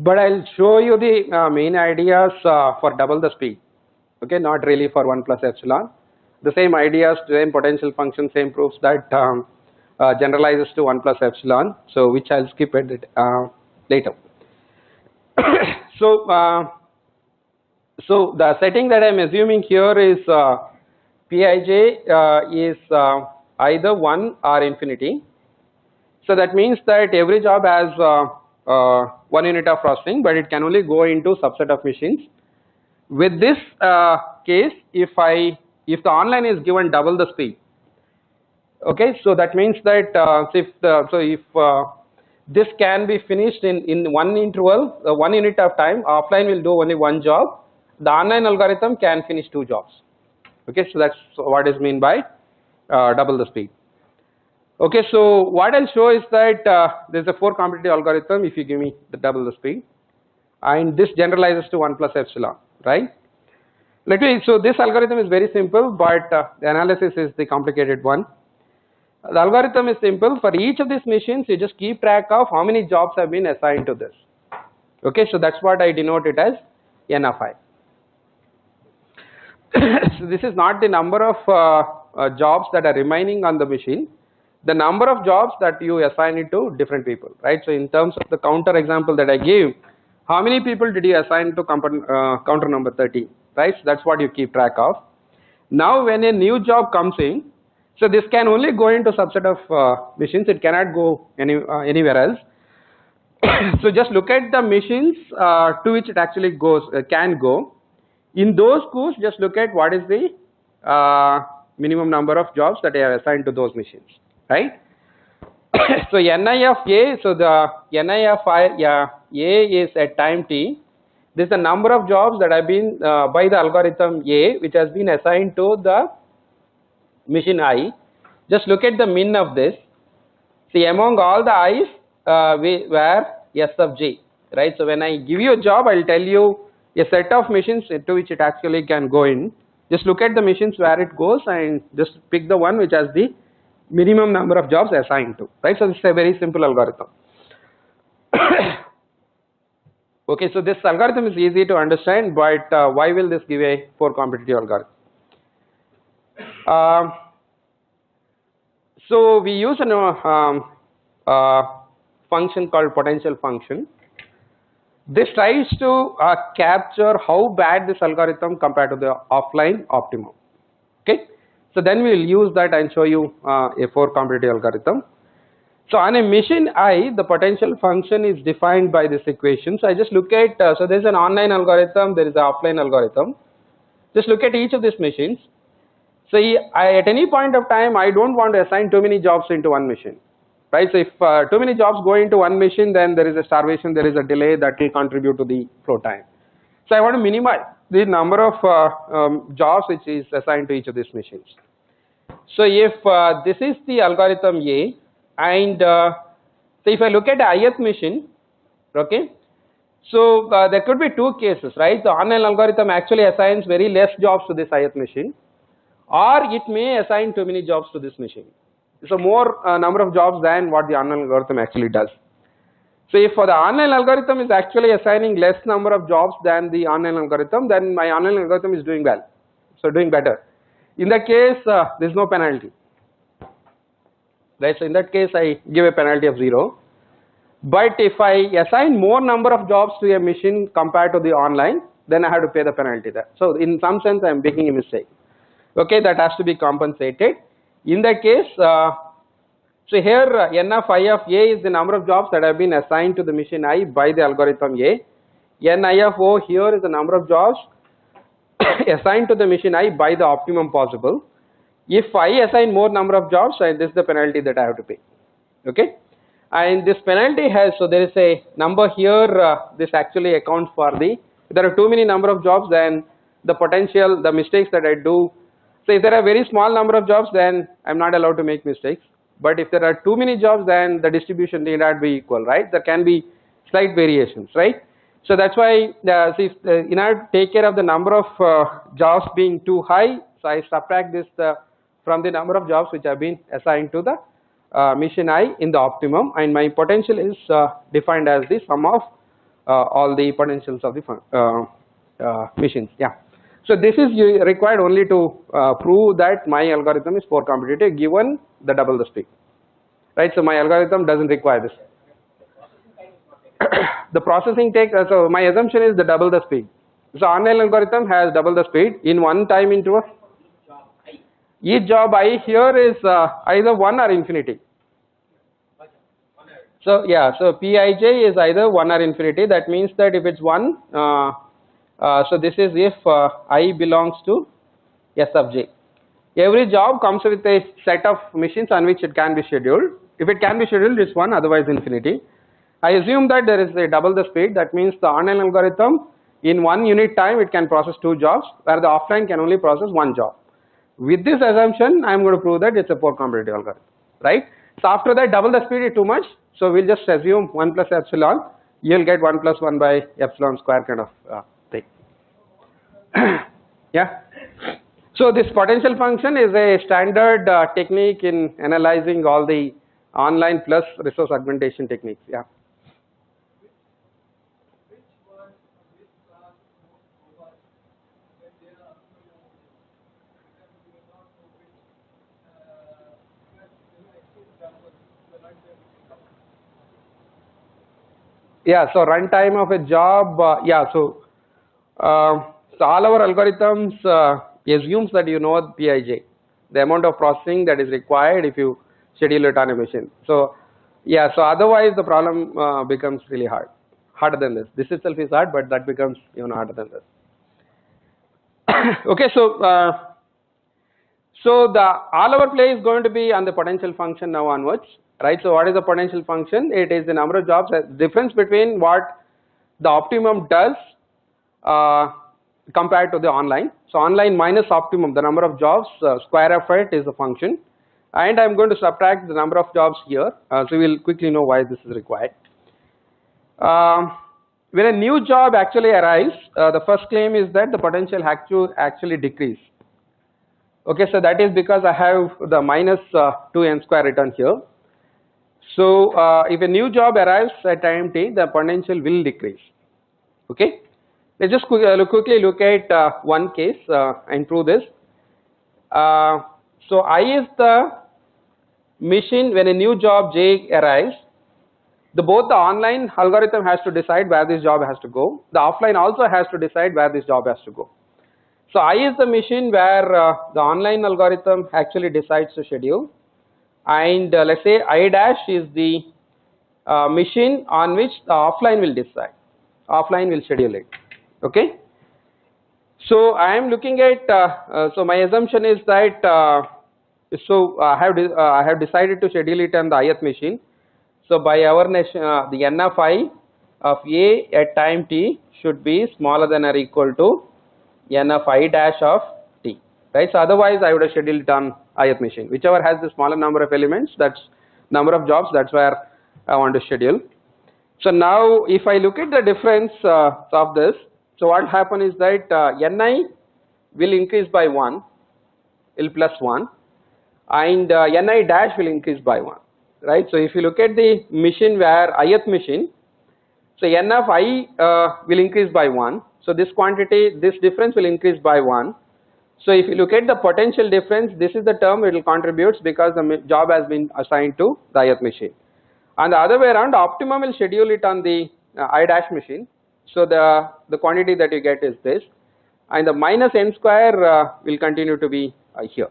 But I'll show you the main ideas for double the speed. Okay, not really for 1 plus epsilon. The same ideas, same potential function, same proofs that generalizes to 1 plus epsilon. So which I'll skip it later. So the setting that I'm assuming here is Pij is either 1 or infinity. So that means that every job has 1 unit of processing, but it can only go into subset of machines. With this case, if the online is given double the speed, okay, so that means that if this can be finished in one interval, 1 unit of time, offline will do only 1 job. The online algorithm can finish 2 jobs. Okay, so that's what is meant by double the speed. Okay, so what I'll show is that there's a 4 competitive algorithm if you give me the double the speed, and this generalizes to 1 plus epsilon, right? So this algorithm is very simple, but the analysis is the complicated one. The algorithm is simple. For each of these machines, you just keep track of how many jobs have been assigned to this. Okay, so that's what I denote it as n of I. So this is not the number of jobs that are remaining on the machine, the number of jobs that you assign it to different people, right? So in terms of the counter example that I gave, how many people did you assign to counter number 13, right? So that's what you keep track of. Now when a new job comes in, so this can only go into subset of machines, it cannot go anywhere else. So just look at the machines to which it actually can go. In those course, just look at what is the minimum number of jobs that I have assigned to those machines, right? So Ni of A, so the Ni of A is at time t. This is the number of jobs that have been by the algorithm A, which has been assigned to the machine I. Just look at the min of this. See, among all the i's were S of j, right? So when I give you a job, I'll tell you a set of machines to which it actually can go in. Just look at the machines where it goes and just pick the one which has the minimum number of jobs assigned to, right? So this is a very simple algorithm. Okay, so this algorithm is easy to understand, but why will this give a 4 competitive algorithm? So we use a function called potential function. This tries to capture how bad this algorithm compared to the offline optimum. Okay, so then we will use that and show you a 4 competitive algorithm. So on a machine I, the potential function is defined by this equation. So I just look at, so there is an online algorithm, there is an offline algorithm. Just look at each of these machines. So at any point of time, I don't want to assign too many jobs into one machine, right? So if too many jobs go into one machine, then there is a starvation, there is a delay that will contribute to the flow time. So I want to minimize the number of jobs which is assigned to each of these machines. So if this is the algorithm A, and so if I look at the ith machine, okay, so there could be 2 cases, right? The online algorithm actually assigns very less jobs to this ith machine, or it may assign too many jobs to this machine. So more number of jobs than what the online algorithm actually does. So if for the online algorithm is actually assigning less number of jobs than the online algorithm, then my online algorithm is doing well, so doing better. In that case, there is no penalty, right? So in that case, I give a penalty of 0. But if I assign more number of jobs to a machine compared to the online, then I have to pay the penalty there. So in some sense, I am making a mistake. Okay, that has to be compensated. In that case, so here n of I of A is the number of jobs that have been assigned to the machine I by the algorithm A. N I of O here is the number of jobs assigned to the machine I by the optimum possible. If I assign more number of jobs, this is the penalty that I have to pay. Okay, and this penalty has, so there is a number here, this actually accounts for the, if there are too many number of jobs, then the potential, the mistakes that I do. So if there are very small number of jobs, then I'm not allowed to make mistakes. But if there are too many jobs, then the distribution need not be equal, right? There can be slight variations, right? So that's why in order to take care of the number of jobs being too high, so I subtract this from the number of jobs which have been assigned to the machine I in the optimum, and my potential is defined as the sum of all the potentials of the machines. Yeah. So this is required only to prove that my algorithm is more competitive given the double the speed, right? So my algorithm doesn't require this. The processing takes, so my assumption is the double the speed. So online algorithm has double the speed in one time into a, each job I here is either 1 or infinity. So yeah, so Pij is either 1 or infinity. That means that if it's 1, so this is if I belongs to S of j. Every job comes with a set of machines on which it can be scheduled. If it can be scheduled, it's 1, otherwise infinity. I assume that there is a double the speed. That means the online algorithm in 1 unit time it can process 2 jobs, where the offline can only process 1 job. With this assumption, I am going to prove that it's a poor competitive algorithm, right? So after that, double the speed is too much. So we'll just assume 1 plus epsilon. You'll get 1 plus 1 by epsilon square kind of thing. Yeah. So this potential function is a standard technique in analyzing all the online plus resource augmentation techniques. Yeah. Yeah, so runtime of a job, so all our algorithms assumes that you know Pij, the amount of processing that is required if you schedule it on a machine. So yeah, so otherwise the problem becomes really harder than this. This itself is hard, but that becomes even harder than this. Okay, so all our play is going to be on the potential function now onwards. Right, so what is the potential function? It is the number of jobs, difference between what the optimum does compared to the online. So online minus optimum, the number of jobs, square of it is the function, and I'm going to subtract the number of jobs here. So we'll quickly know why this is required. When a new job actually arrives, the first claim is that the potential actually decrease. Okay, so that is because I have the minus 2n square written here. So if a new job arrives at time t, the potential will decrease. Okay, let's just quickly look at one case and prove this. So I is the machine when a new job j arrives. Both the online algorithm has to decide where this job has to go. The offline also has to decide where this job has to go. So I is the machine where the online algorithm actually decides to schedule. And let's say I dash is the machine on which the offline will decide, offline will schedule it. Okay, so I am looking at so my assumption is that I have decided to schedule it on the ith machine. So by our the n of I of a at time t should be smaller than or equal to n of I dash of t, right? So otherwise I would have scheduled it on ith machine, whichever has the smaller number of elements, that's number of jobs, that's where I want to schedule. So now if I look at the difference of this, so what happen is that ni will increase by 1, L plus 1, and ni dash will increase by 1, right? So if you look at the machine where ith machine, so n of I will increase by 1, so this quantity, this difference will increase by 1. So if you look at the potential difference, this is the term it will contributes because the job has been assigned to the ith machine. And the other way around, optimum will schedule it on the I dash machine. So the quantity that you get is this, and the minus n square will continue to be here.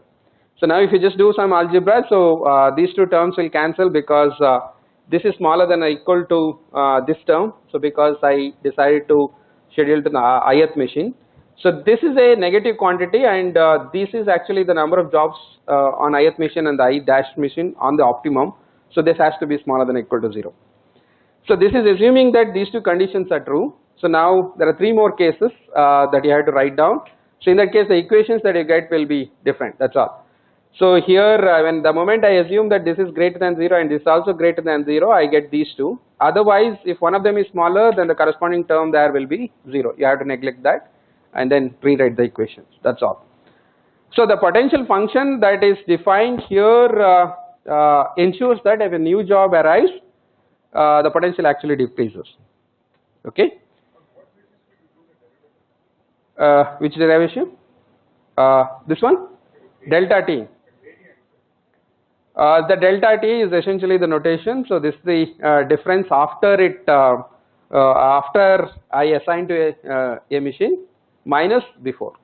So now if you just do some algebra, so these two terms will cancel because this is smaller than or equal to this term. So because I decided to schedule to the ith machine. So this is a negative quantity, and this is actually the number of jobs on ith machine and the I dash machine on the optimum. So this has to be smaller than or equal to 0. So this is assuming that these two conditions are true. So now there are 3 more cases that you have to write down. So in that case, the equations that you get will be different. That's all. So here, when the moment I assume that this is greater than 0 and this is also greater than 0, I get these two. Otherwise, if one of them is smaller, then the corresponding term there will be 0. You have to neglect that and then rewrite the equations. That's all. So the potential function that is defined here ensures that if a new job arrives, the potential actually decreases. Okay. Which derivation? This one? Delta t. The delta t is essentially the notation. So this is the difference after it after I assign to a machine minus before.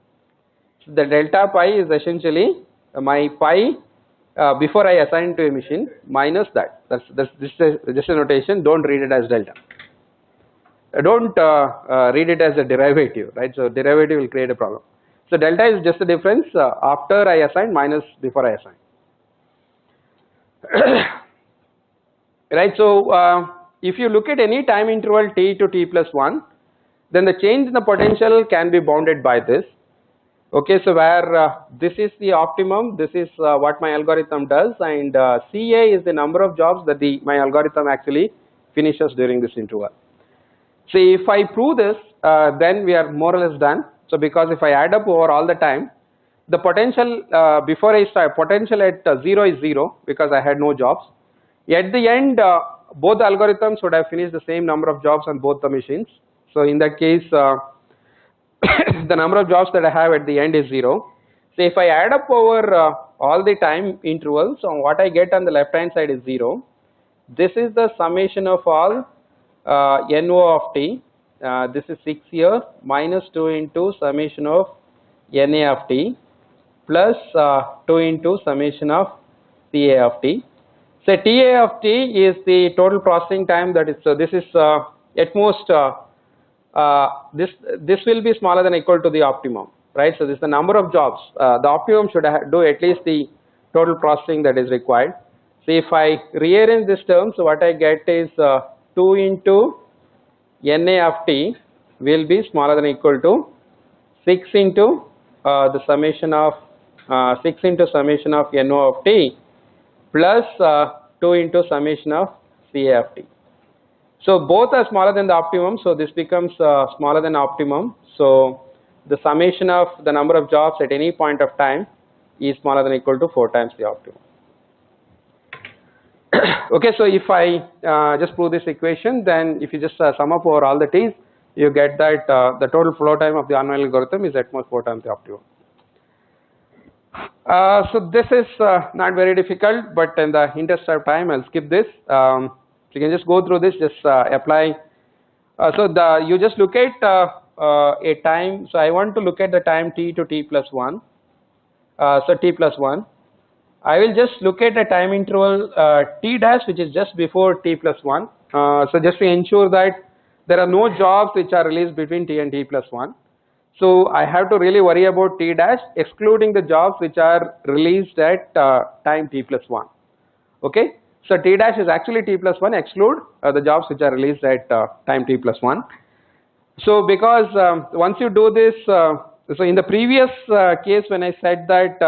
So the delta pi is essentially my pi before I assign to a machine minus that. This is just a notation. Don't read it as delta. Don't read it as a derivative, right? So derivative will create a problem. So delta is just the difference after I assign minus before I assign. Right. So if you look at any time interval t to t plus 1, then the change in the potential can be bounded by this. Okay, so where this is the optimum, this is what my algorithm does, and CA is the number of jobs that my algorithm actually finishes during this interval. So if I prove this, then we are more or less done. So because if I add up over all the time, the potential before I start, potential at 0 is 0 because I had no jobs. At the end, both the algorithms would have finished the same number of jobs on both the machines. So in that case, the number of jobs that I have at the end is 0. So if I add up over all the time intervals, so what I get on the left hand side is 0. This is the summation of all NO of t. This is 6 here minus 2 into summation of NA of t plus 2 into summation of CA of t. So TA of t is the total processing time that is, so this is at most this will be smaller than or equal to the optimum, right? So this is the number of jobs. The optimum should do at least the total processing that is required. So if I rearrange this term, so what I get is 2 into NA of t will be smaller than or equal to 6 into the summation of 6 into summation of NO of t plus 2 into summation of CA of t. So both are smaller than the optimum, so this becomes smaller than optimum. So the summation of the number of jobs at any point of time is smaller than or equal to 4 times the optimum. Okay, so if I just prove this equation, then if you just sum up over all the t's, you get that the total flow time of the Ackman algorithm is at most 4 times the optimum. So this is not very difficult, but in the interest of time, I'll skip this. So you can just go through this, just apply. So you just look at a time. So I want to look at the time t to t plus 1. So t plus 1. I will just look at a time interval t dash, which is just before t plus 1. So just to ensure that there are no jobs which are released between t and t plus 1. So I have to really worry about t dash, excluding the jobs which are released at time t plus 1. Okay, so t dash is actually t plus 1, exclude the jobs which are released at time t plus 1. So because once you do this, so in the previous case when I said that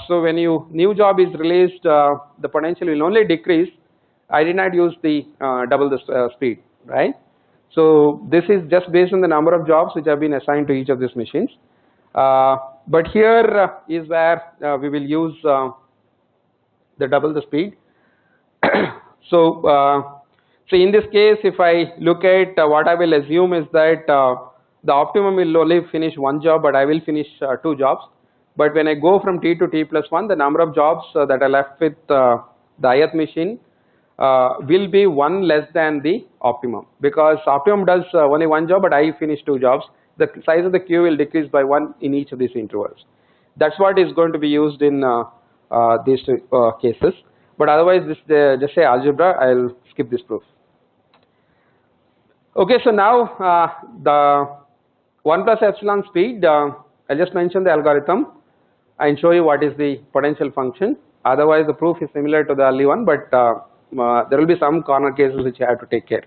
so when new job is released, the potential will only decrease, I did not use the double the speed, right? So this is just based on the number of jobs which have been assigned to each of these machines. But here is where we will use the double the speed. So in this case, if I look at what I will assume is that the optimum will only finish one job, but I will finish two jobs. But when I go from T to T plus 1, the number of jobs that are left with the ith machine will be one less than the optimum, because optimum does only one job, but I finish two jobs. The size of the queue will decrease by one in each of these intervals. That's what is going to be used in these two cases. But otherwise, this just say algebra. I'll skip this proof. Okay, so now the 1 plus epsilon speed. I just mentioned the algorithm and show you what is the potential function. Otherwise, the proof is similar to the early one, but there will be some corner cases which you have to take care.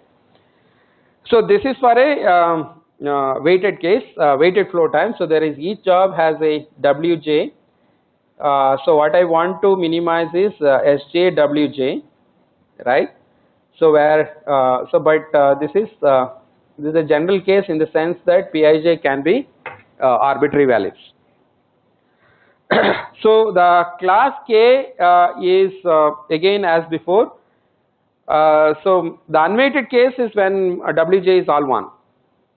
So this is for a weighted case, weighted flow time. So there is, each job has a Wj. So what I want to minimize is Sj Wj, right? So where but this is a general case in the sense that Pij can be arbitrary values. So the class K is again as before. So the unweighted case is when Wj is all 1.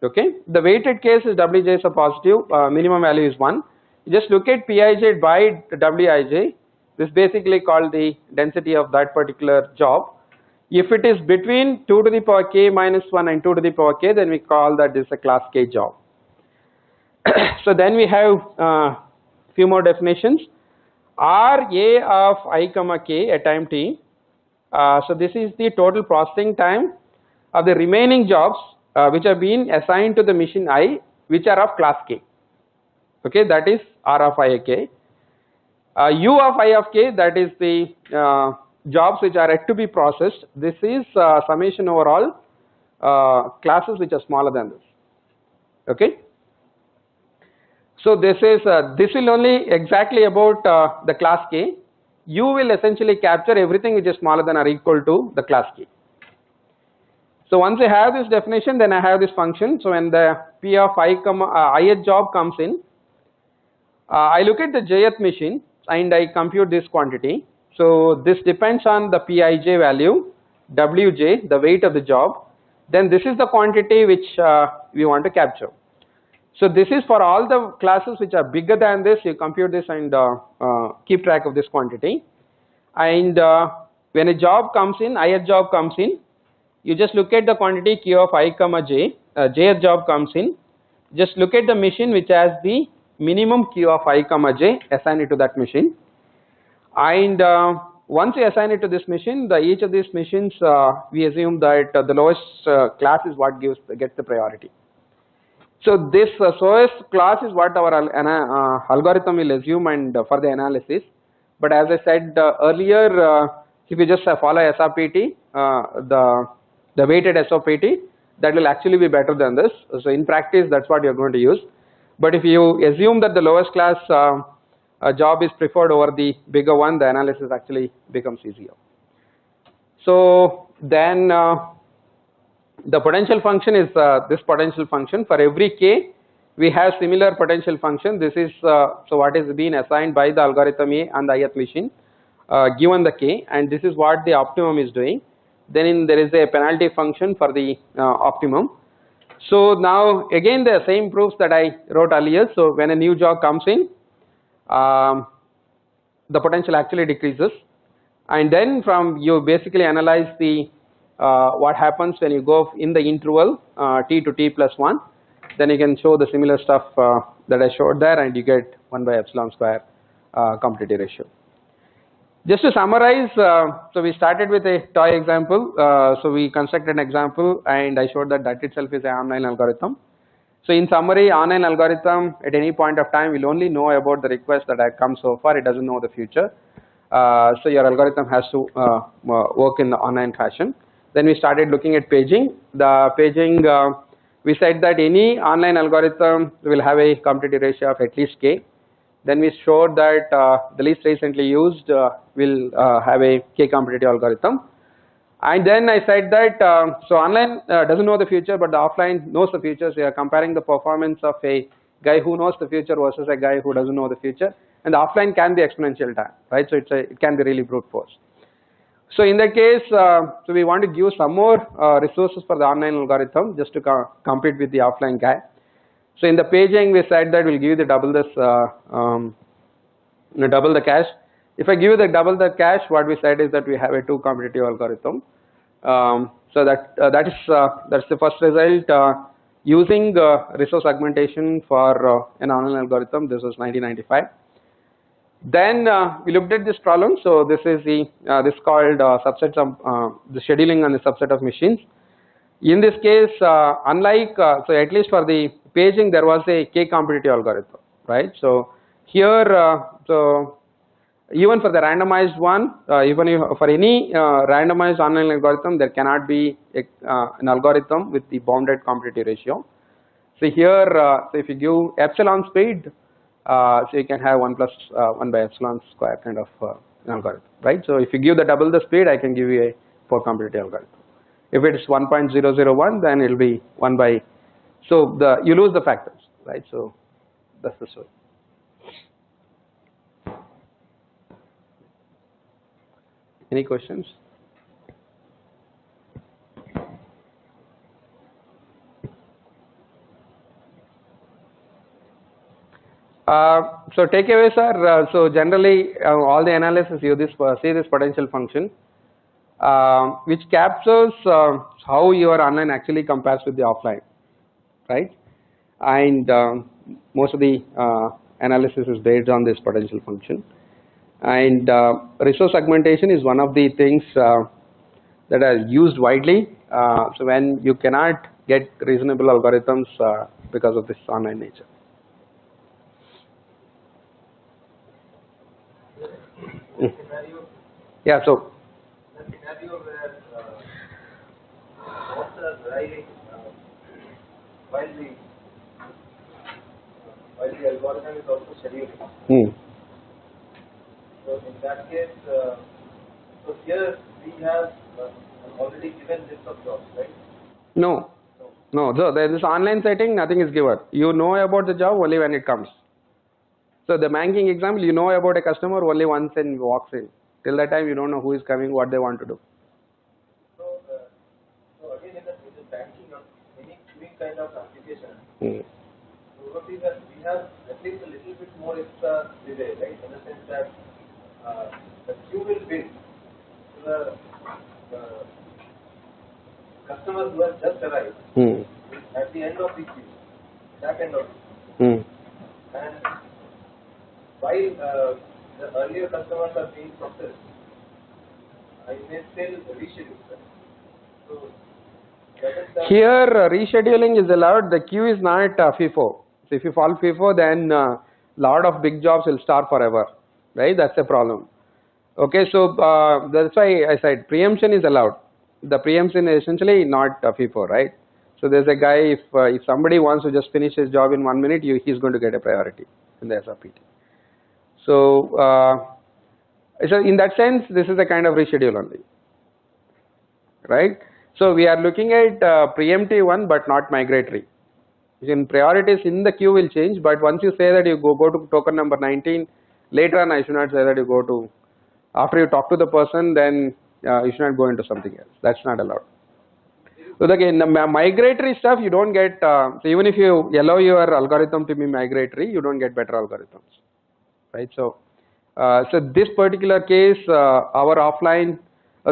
Okay, the weighted case is Wj is a positive, minimum value is 1. You just look at Pij by Wij. This is basically called the density of that particular job. If it is between 2 to the power k minus 1 and 2 to the power k, then we call that this a class K job. So then we have few more definitions. R A of I comma k at time t. So this is the total processing time of the remaining jobs which have been assigned to the machine I, which are of class K. Okay, that is R of I k. U of I of k, that is the jobs which are yet to be processed. This is summation over all classes which are smaller than this. Okay. So this is this will only exactly about the class K. U will essentially capture everything which is smaller than or equal to the class K. So once I have this definition, then I have this function. So when the P of I comma ith job comes in, I look at the jth machine and I compute this quantity. So this depends on the Pij value, Wj, the weight of the job. Then this is the quantity which we want to capture. So this is for all the classes which are bigger than this. You compute this and keep track of this quantity. And when a job comes in, ith job comes in, you just look at the quantity q of I comma j. Jth job comes in. Just look at the machine which has the minimum q of I comma j, assign it to that machine. And once you assign it to this machine, each of these machines, we assume that the lowest class is what gets the priority. So this lowest class is what our algorithm will assume and for the analysis. But as I said earlier, if you just follow SRPT, the weighted SRPT, that will actually be better than this. So in practice, that's what you're going to use. But if you assume that the lowest class job is preferred over the bigger one, the analysis actually becomes easier. So then the potential function is this potential function. For every k, we have similar potential function. This is so what is being assigned by the algorithm A and the ith machine given the k, and this is what the optimum is doing. Then there is a penalty function for the optimum. So now again the same proofs that I wrote earlier. So when a new job comes in, the potential actually decreases, and then from you basically analyze the what happens when you go in the interval t to t plus 1. Then you can show the similar stuff that I showed there, and you get 1 by epsilon square commutative ratio. Just to summarize, so we started with a toy example. So we constructed an example, and I showed that itself is an online algorithm. So in summary, online algorithm at any point of time will only know about the request that have come so far. It doesn't know the future. So your algorithm has to work in the online fashion. Then we started looking at paging. The paging, we said that any online algorithm will have a commutative ratio of at least k. Then we showed that the least recently used will have a k commutative algorithm. And then I said that so online doesn't know the future, but the offline knows the future. So you are comparing the performance of a guy who knows the future versus a guy who doesn't know the future. And the offline can be exponential time, right? So it can be really brute force. So in that case, so we want to give some more resources for the online algorithm just to compete with the offline guy. So in the paging, we said that we'll give you the double this, double the cache. If I give you the double the cache, what we said is that we have a 2 competitive algorithm. So that's the first result using resource augmentation for an online algorithm. This was 1995. Then we looked at this problem. So this is the this called subsets of the scheduling on the subset of machines. In this case, unlike so at least for the paging, there was a k competitive algorithm, right? So here, so even for the randomized one, even if for any randomized online algorithm, there cannot be an algorithm with the bounded competitive ratio. So here, so if you give epsilon speed, so you can have 1 plus 1 by epsilon square kind of an algorithm, right? So if you give the double the speed, I can give you a 4 competitive algorithm. If it is 1.001, then it will be 1 by, so you lose the factors, right? So that's the story. Any questions? So takeaways are, so generally all the analysis you see this potential function which captures how your online actually compares with the offline, right? And most of the analysis is based on this potential function. And resource augmentation is one of the things that are used widely. So when you cannot get reasonable algorithms because of this online nature. Yeah, so the scenario where bots are driving while the algorithm is also scheduling. So in that case, so here we have already given list of jobs, right? No. So there is online setting, nothing is given. You know about the job only when it comes. So the banking example, you know about a customer only once and walks in. Till that time, you don't know who is coming, what they want to do. So again, in the banking or any queuing kind of application, so what is that we have at least a little bit more extra delay, right? In the sense that the queue will build to the customers who have just arrived at the end of the queue, back end of the queue. And while the earlier customers are being processed, I may still reschedule them. So here rescheduling is allowed. The queue is not FIFO. So if you follow FIFO, then lot of big jobs will start forever, right? That's the problem. Okay, so that's why I said preemption is allowed. The preemption is essentially not FIFO, right? So there's a guy, if somebody wants to just finish his job in 1 minute, he's going to get a priority in the SRPT. So, so in that sense, this is a kind of reschedule only, right? So we are looking at preemptive one, but not migratory. In priorities in the queue will change, but once you say that you go to token number 19, later on I should not say that you go to, after you talk to the person, then you should not go into something else. That's not allowed. So again, the migratory stuff you don't get, so even if you allow your algorithm to be migratory, you don't get better algorithms, right? So, so this particular case, our offline,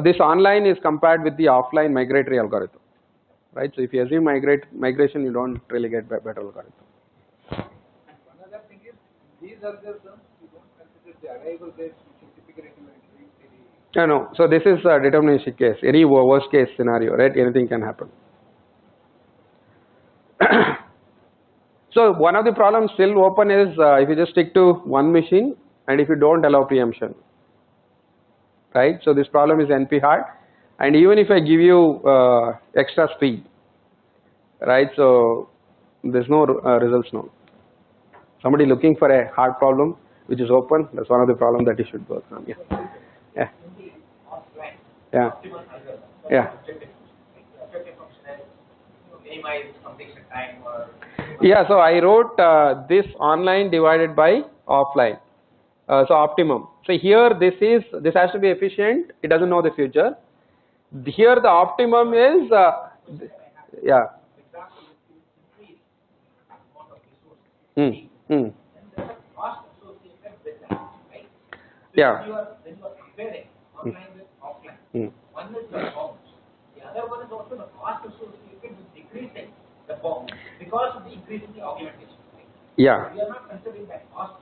this online is compared with the offline migratory algorithm, right? So if you assume migration, you don't really get better algorithm. And one other thing is, these algorithms, you don't consider the arrival rates, which you typically do in No. So this is a deterministic case, any worst case scenario, right? Anything can happen. So one of the problems still open is if you just stick to one machine and if you don't allow preemption, right? So this problem is NP hard, and even if I give you extra speed, right? So there's no results known. Somebody looking for a hard problem which is open, that's one of the problems that you should work on. Yeah. Yeah. Yeah. Yeah. Yeah, so I wrote this online divided by offline. So optimum. So here this has to be efficient. It doesn't know the future. Here the optimum is yeah. And there's a cost associated with that, right? So Yeah. when you are comparing online with offline, one is the bounds. The other one is also the cost associated with decreasing the bounds because of the increase in the augmentation. Right? Yeah. We are not considering that cost.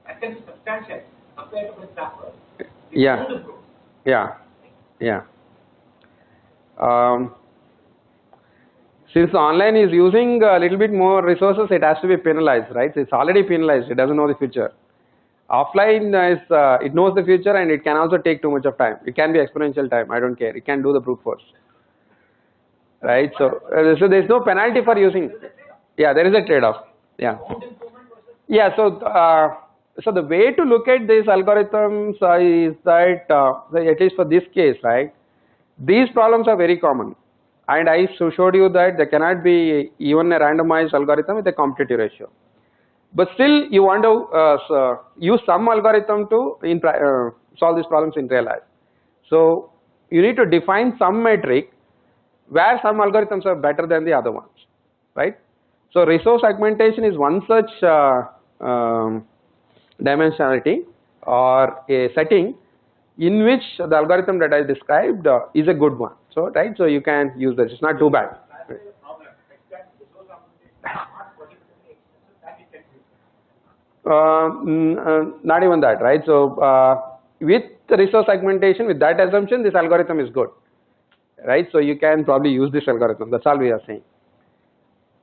That can be substantial compared to, for example, the Yeah. food group. Yeah. Yeah. Since online is using a little bit more resources, it has to be penalized, right? It's already penalized. It doesn't know the future. Offline is it knows the future, and it can also take too much of time. It can be exponential time. I don't care. It can do the brute force, right? So there's no penalty for using. Yeah, there is a trade-off. Yeah. Yeah. So the way to look at these algorithms is that at least for this case, right? These problems are very common, and I showed you that there cannot be even a randomized algorithm with a competitive ratio. But still, you want to use some algorithm to solve these problems in real life. So you need to define some metric where some algorithms are better than the other ones, right? So resource augmentation is one such dimensionality or a setting in which the algorithm that I described is a good one. So right, so you can use this. It's not too bad. Right. Not even that, right? So with the resource augmentation, with that assumption, this algorithm is good, right? So you can probably use this algorithm. That's all we are saying.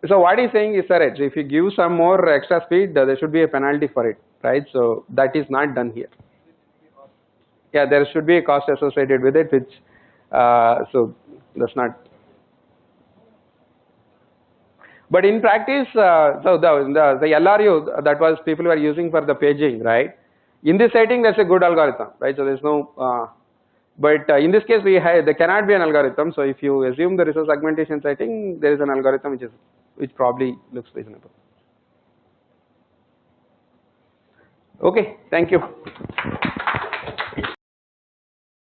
So what he's saying is correct. If you give some more extra speed, there should be a penalty for it, right? So that is not done here. Yeah, there should be a cost associated with it, which so that's not. But in practice, so the LRU that was people were using for the paging, right? In this setting, that's a good algorithm, right? So there's no. But in this case, there cannot be an algorithm. So if you assume the resource augmentation setting, there is an algorithm which probably looks reasonable. Okay, thank you.